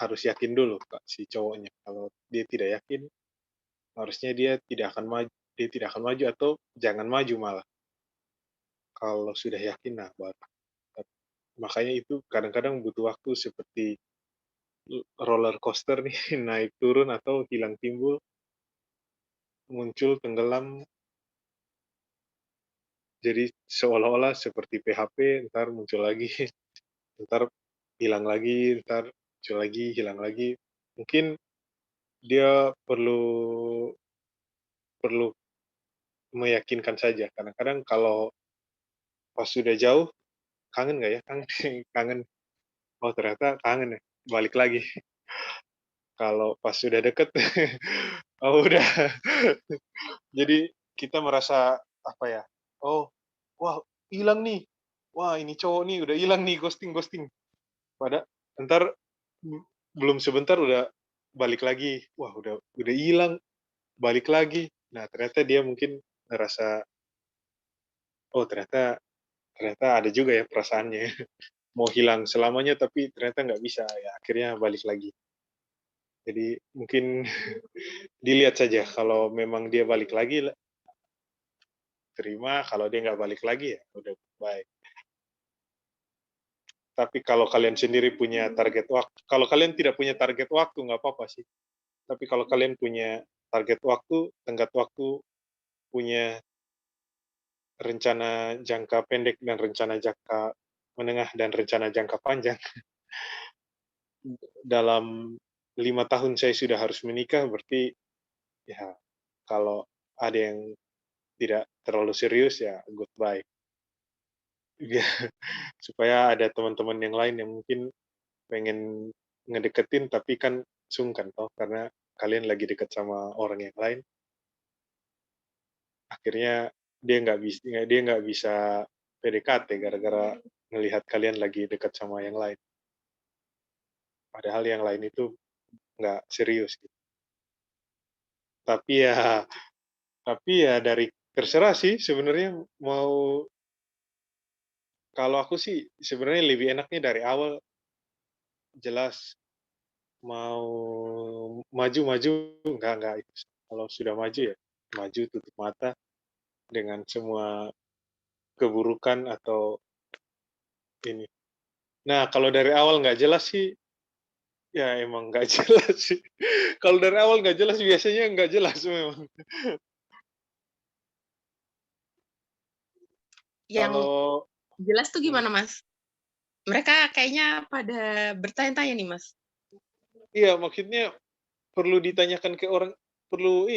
harus yakin dulu Kak, si cowoknya. Kalau dia tidak yakin, harusnya dia tidak akan maju atau jangan maju malah. Kalau sudah yakin, nah baru. Makanya itu kadang-kadang butuh waktu seperti roller coaster nih, naik turun atau hilang timbul, muncul, tenggelam, jadi seolah-olah seperti PHP, ntar muncul lagi, ntar hilang lagi, ntar muncul lagi, hilang lagi. Mungkin dia perlu meyakinkan saja. Kadang-kadang kalau pas sudah jauh, kangen nggak ya? Kangen. Oh ternyata kangen ya, balik lagi. Kalau pas sudah deket, oh udah. Jadi kita merasa apa ya? Oh, wah hilang nih. Wah ini cowok nih udah hilang nih, ghosting. Pada ntar belum sebentar udah balik lagi. Wah udah hilang, balik lagi. Nah ternyata dia mungkin ngerasa, oh ternyata ada juga ya perasaannya. Mau hilang selamanya tapi ternyata nggak bisa, ya akhirnya balik lagi. Jadi mungkin dilihat saja, kalau memang dia balik lagi, terima. Kalau dia nggak balik lagi, ya udah baik. Tapi kalau kalian sendiri punya target waktu, kalau kalian tidak punya target waktu, nggak apa-apa sih. Tapi kalau kalian punya target waktu, tenggat waktu, punya rencana jangka pendek dan rencana jangka menengah dan rencana jangka panjang, dalam 5 tahun saya sudah harus menikah, berarti ya kalau ada yang tidak terlalu serius, ya goodbye. Ya, supaya ada teman-teman yang lain yang mungkin pengen ngedeketin tapi kan sungkan toh karena kalian lagi deket sama orang yang lain. Akhirnya dia nggak bisa PDKT gara-gara ngelihat kalian lagi dekat sama yang lain. Padahal yang lain itu nggak serius gitu. Tapi ya dari terserah sih sebenarnya mau, kalau aku sih sebenarnya lebih enaknya dari awal jelas, mau maju-maju enggak itu. Kalau sudah maju ya maju tutup mata dengan semua keburukan atau ini. Nah, kalau dari awal nggak jelas sih, ya emang nggak jelas sih. Kalau dari awal nggak jelas biasanya nggak jelas memang. Yang Kalau jelas tuh gimana, Mas? Mereka kayaknya pada bertanya-tanya nih, Mas. iya maksudnya perlu ditanyakan ke orang, perlu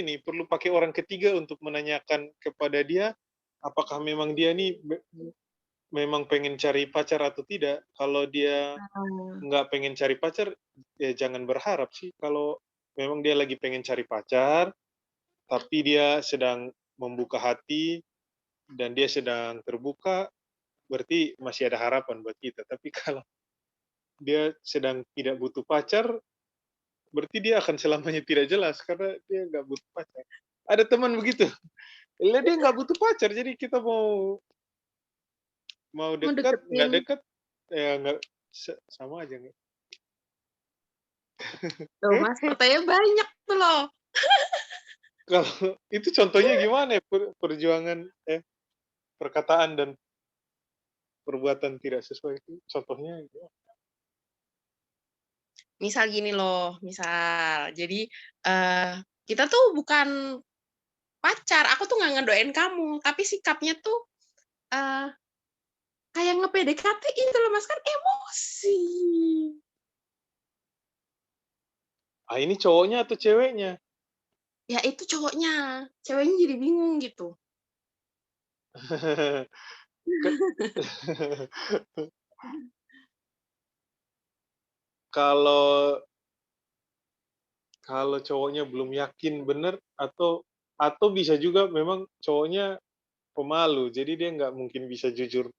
pakai orang ketiga untuk menanyakan kepada dia apakah memang dia nih memang pengen cari pacar atau tidak. Kalau dia nggak pengen cari pacar, ya jangan berharap sih. Kalau memang dia lagi pengen cari pacar, tapi dia sedang membuka hati dan dia sedang terbuka, berarti masih ada harapan buat kita. Tapi kalau dia sedang tidak butuh pacar, berarti dia akan selamanya tidak jelas karena dia nggak butuh pacar. Ada teman begitu, dia nggak butuh pacar, jadi kita mau mau Mau dekat, nggak deketin. dekat, ya nggak sama aja. Tuh, Mas, pertanyaan banyak tuh loh. Kalau itu contohnya gimana ya, perjuangan perkataan dan perbuatan tidak sesuai itu contohnya gimana? Misal gini loh, misal. Jadi, kita tuh bukan pacar, aku tuh nggak ngedoain kamu, tapi sikapnya tuh, eee, kayak nge-PDKT gitu loh, Mas, kan emosi. Ah, ini cowoknya atau ceweknya? Ya itu cowoknya, ceweknya jadi bingung gitu. Ke kalau kalau cowoknya belum yakin bener, atau bisa juga memang cowoknya pemalu, jadi dia nggak mungkin bisa jujur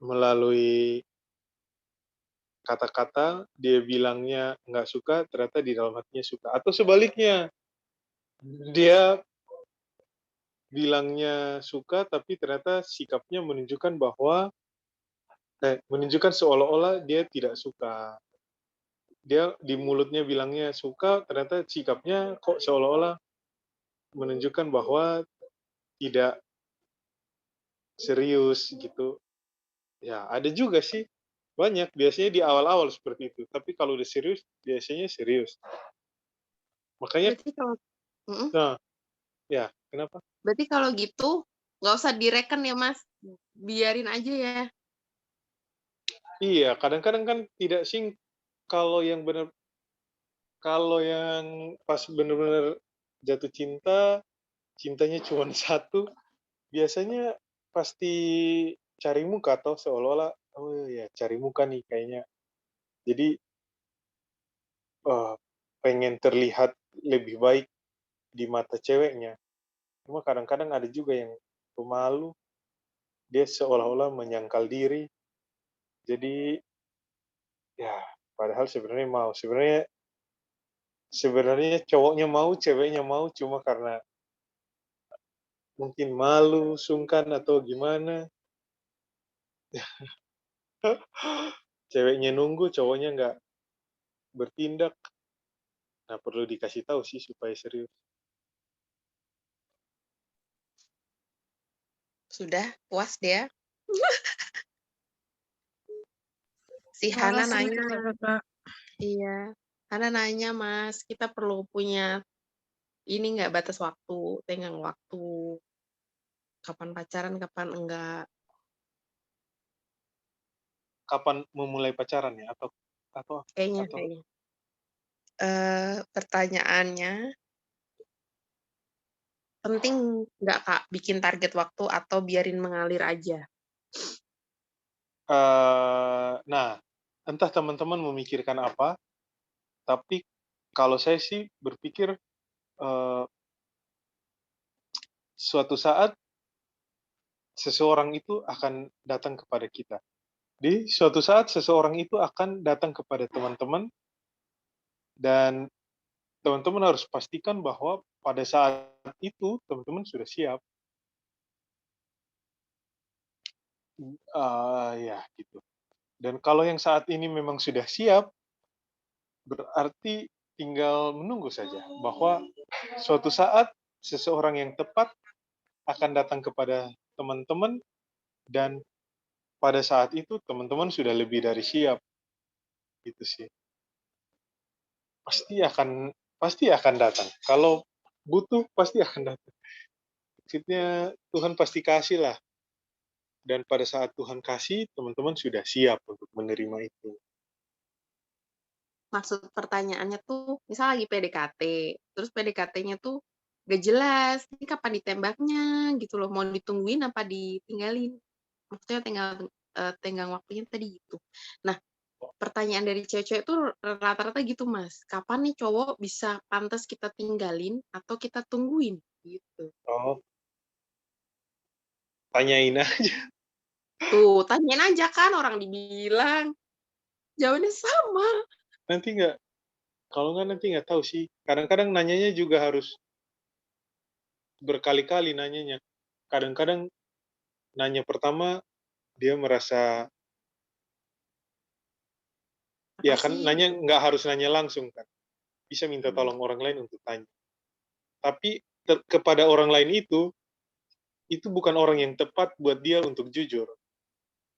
melalui kata-kata, dia bilangnya nggak suka, ternyata di dalam hatinya suka. Atau sebaliknya, dia bilangnya suka, tapi ternyata sikapnya menunjukkan seolah-olah dia tidak suka. Dia di mulutnya bilangnya suka, ternyata sikapnya kok seolah-olah menunjukkan bahwa tidak serius gitu. Ya, ada juga sih, banyak. Biasanya di awal-awal seperti itu, tapi kalau udah serius, biasanya serius. Makanya Berarti kalau mhm, nah, ya, kenapa? berarti kalau gitu nggak usah direken ya, Mas, biarin aja ya. Iya, kadang-kadang kan tidak kalau yang benar, kalau yang pas bener-bener jatuh cinta, cintanya cuma satu, biasanya pasti cari muka atau seolah-olah, "Oh ya cari muka nih kayaknya." Jadi, eee, pengen terlihat lebih baik di mata ceweknya. Cuma kadang-kadang ada juga yang pemalu, dia seolah-olah menyangkal diri, jadi ya padahal sebenarnya mau. Sebenarnya cowoknya mau, ceweknya mau, cuma karena mungkin malu, sungkan, atau gimana, ceweknya nunggu, cowoknya nggak bertindak. Nah, perlu dikasih tahu sih supaya serius. Sudah, puas dia. Si Hana Makasih nanya Kakak. iya, Hana nanya, Mas, kita perlu punya ini nggak batas waktu, tenggang waktu, kapan pacaran, kapan enggak. Kapan memulai pacaran ya? Atau Kayaknya atau kayaknya. Pertanyaannya, penting nggak, Kak, bikin target waktu atau biarin mengalir aja? nah, entah teman-teman memikirkan apa, tapi kalau saya sih berpikir, eee, suatu saat seseorang itu akan datang kepada kita. Di suatu saat seseorang itu akan datang kepada teman-teman Dan teman-teman harus pastikan bahwa pada saat itu teman-teman sudah siap. Ya gitu. Dan kalau yang saat ini memang sudah siap, berarti tinggal menunggu saja bahwa suatu saat seseorang yang tepat akan datang kepada teman-teman dan pada saat itu teman-teman sudah lebih dari siap. Gitu sih. Pasti akan datang. Kalau butuh pasti akan datang. Maksudnya Tuhan pasti kasih lah. Dan pada saat Tuhan kasih, teman-teman sudah siap untuk menerima itu. Maksud pertanyaannya tuh, misal lagi PDKT, terus PDKT-nya tuh gak jelas, ini kapan ditembaknya gitu loh, mau ditungguin apa ditinggalin. Maksudnya tenggang waktunya tadi gitu. Nah, pertanyaan dari cewek-cewek tuh rata-rata gitu, Mas. Kapan nih cowok bisa pantas kita tinggalin atau kita tungguin gitu. Oh, tanyain aja. Tuh, tanyain aja kan orang dibilang. Jawabannya sama. Nanti nggak, kalau nggak nanti nggak tahu sih. Kadang-kadang nanyanya juga harus berkali-kali nanyanya. Kadang-kadang nanya pertama, dia merasa, ya Apa kan sih? nanya nggak harus nanya langsung kan. Bisa minta Hmm. tolong orang lain untuk tanya. Tapi kepada orang lain itu bukan orang yang tepat buat dia untuk jujur.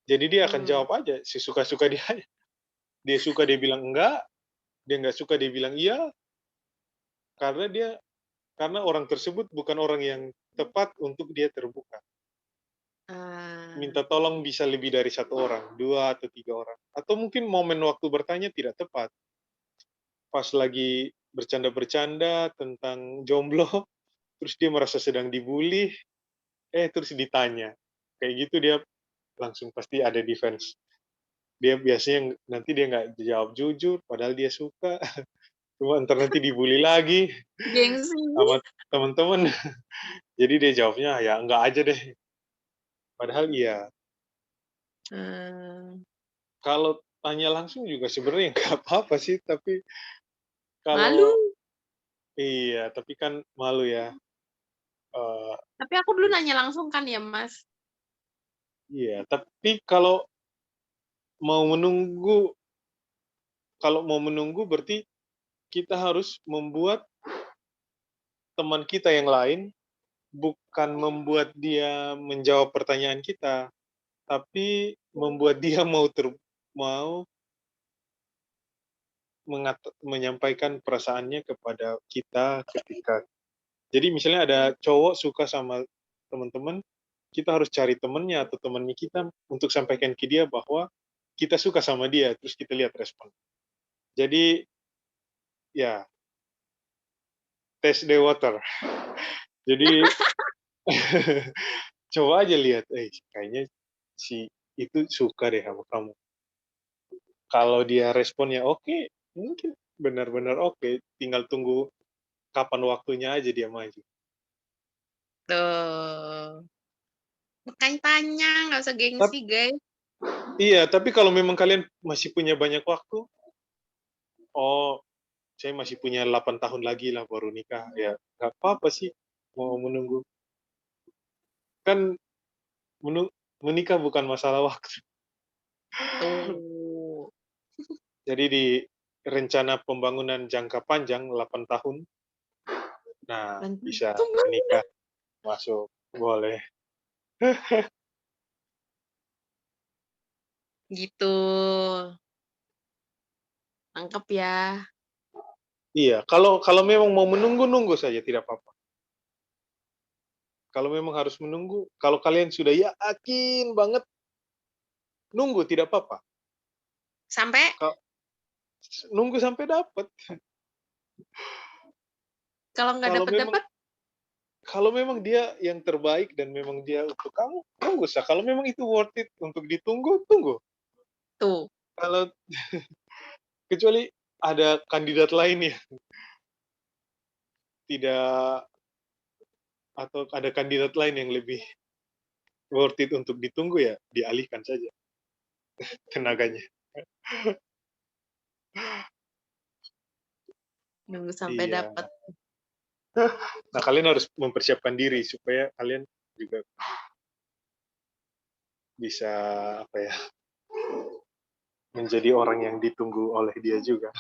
Jadi dia akan jawab aja sesuka-suka dia. Dia suka dia bilang enggak, dia nggak suka dia bilang iya, karena orang tersebut bukan orang yang tepat untuk dia terbuka. Minta tolong bisa lebih dari satu orang, 2 atau 3 orang. Atau mungkin momen waktu bertanya tidak tepat. Pas lagi bercanda-bercanda tentang jomblo, terus dia merasa sedang dibully, terus ditanya. Kayak gitu dia langsung pasti ada defense. Dia biasanya nanti dia nggak jawab jujur, padahal dia suka. Cuma ntar nanti dibully lagi Gengsi. sama teman-teman. Jadi dia jawabnya, ya enggak aja deh. Padahal iya. Kalau tanya langsung juga sebenarnya nggak apa-apa sih, tapi Malu. kalau iya, tapi kan malu ya. Tapi aku dulu nanya langsung kan ya, Mas. Iya, tapi kalau mau menunggu berarti kita harus membuat teman kita yang lain bukan membuat dia menjawab pertanyaan kita, tapi membuat dia mau menyampaikan perasaannya kepada kita ketika. Jadi misalnya ada cowok suka sama teman-teman, kita harus cari temannya atau temannya kita untuk sampaikan ke dia bahwa kita suka sama dia, terus kita lihat respon. Jadi ya, test the water. Jadi coba aja lihat, kayaknya si itu suka deh sama kamu. Kalau dia responnya oke, mungkin benar-benar oke, tinggal tunggu kapan waktunya aja dia maju. Tuh. Makanya tanya, nggak usah gengsi, guys. Iya, tapi kalau memang kalian masih punya banyak waktu, oh, saya masih punya 8 tahun lagi lah baru nikah, ya nggak apa-apa sih mau menunggu. Kan menikah bukan masalah waktu. Tuh. Jadi di rencana pembangunan jangka panjang 8 tahun, nah bisa menikah, masuk, boleh. Gitu. Tangkep ya. Iya, kalau memang mau menunggu, nunggu saja, tidak apa-apa. Kalau memang harus menunggu, kalau kalian sudah yakin banget, nunggu tidak apa-apa. Sampai Nunggu sampai dapat. kalau nggak dapat-dapat, Kalau memang dia yang terbaik dan memang dia untuk kamu, tunggu sah. Kalau memang itu worth it untuk ditunggu, tunggu. tuh. Kalau kecuali ada kandidat lain ya, tidak, atau ada kandidat lain yang lebih worth it untuk ditunggu, ya dialihkan saja tenaganya. Nunggu sampai Iya. dapat. Nah, kalian harus mempersiapkan diri supaya kalian juga bisa apa ya, menjadi orang yang ditunggu oleh dia juga.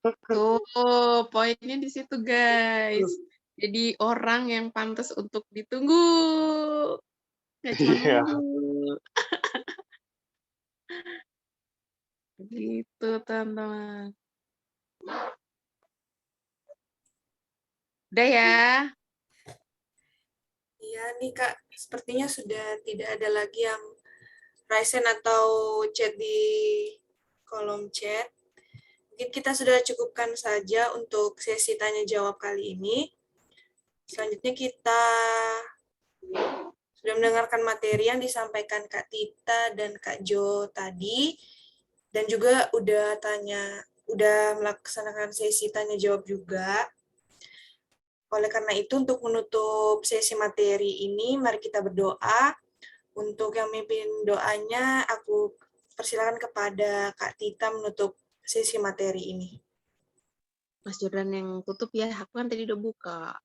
Tuh, poinnya di situ, guys. Jadi orang yang pantas untuk ditunggu. Nggak cuma Iya. nunggu. Gitu, teman-teman. Udah ya. Iya nih Kak, sepertinya sudah tidak ada lagi yang raise hand atau chat di kolom chat. Mungkin kita sudah cukupkan saja untuk sesi tanya jawab kali ini. Selanjutnya kita sudah mendengarkan materi yang disampaikan Kak Tita dan Kak Jo tadi, dan juga udah melaksanakan sesi tanya jawab juga. Oleh karena itu, untuk menutup sesi materi ini, mari kita berdoa. Untuk yang memimpin doanya, aku persilakan kepada Kak Tita menutup sesi materi ini. Mas Jordan yang tutup ya. Aku kan tadi udah buka.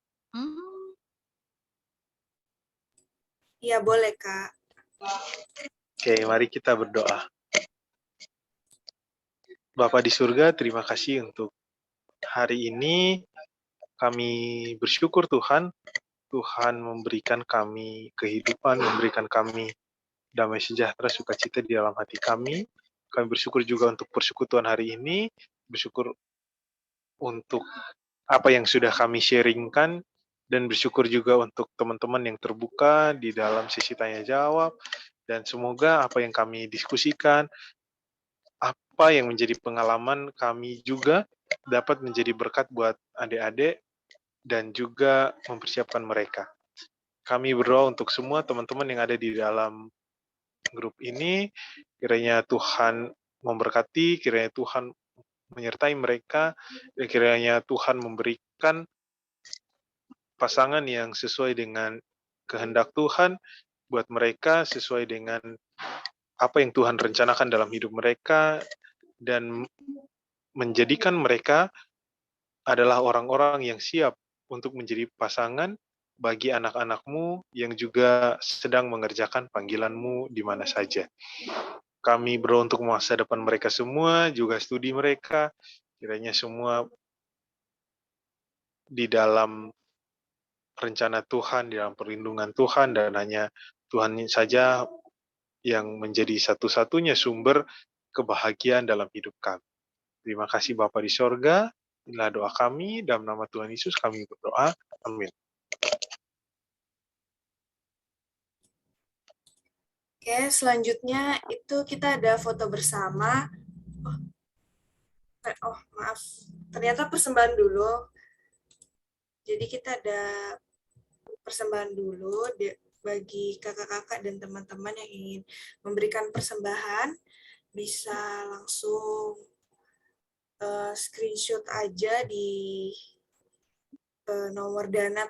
Iya, boleh Kak. Oke, mari kita berdoa. Bapa di surga, terima kasih untuk hari ini. Kami bersyukur Tuhan, Tuhan memberikan kami kehidupan, memberikan kami damai sejahtera, sukacita di dalam hati kami. Kami bersyukur juga untuk persekutuan hari ini, bersyukur untuk apa yang sudah kami sharingkan, dan bersyukur juga untuk teman-teman yang terbuka di dalam sesi tanya jawab, dan semoga apa yang kami diskusikan, apa yang menjadi pengalaman kami juga dapat menjadi berkat buat adik-adik dan juga mempersiapkan mereka. Kami berdoa untuk semua teman-teman yang ada di dalam grup ini, kiranya Tuhan memberkati, kiranya Tuhan menyertai mereka, dan kiranya Tuhan memberikan pasangan yang sesuai dengan kehendak Tuhan buat mereka, sesuai dengan apa yang Tuhan rencanakan dalam hidup mereka, dan menjadikan mereka adalah orang-orang yang siap untuk menjadi pasangan bagi anak-anakmu yang juga sedang mengerjakan panggilanmu di mana saja. Kami berdoa untuk masa depan mereka semua, juga studi mereka, kiranya semua di dalam rencana Tuhan, di dalam perlindungan Tuhan, dan hanya Tuhan saja yang menjadi satu-satunya sumber kebahagiaan dalam hidup kami. Terima kasih Bapa di sorga, inilah doa kami, dalam nama Tuhan Yesus kami berdoa, amin. Oke, selanjutnya itu kita ada foto bersama. Oh, maaf. Ternyata persembahan dulu. Jadi kita ada persembahan dulu bagi kakak-kakak dan teman-teman yang ingin memberikan persembahan, bisa langsung screenshot aja di nomor Dana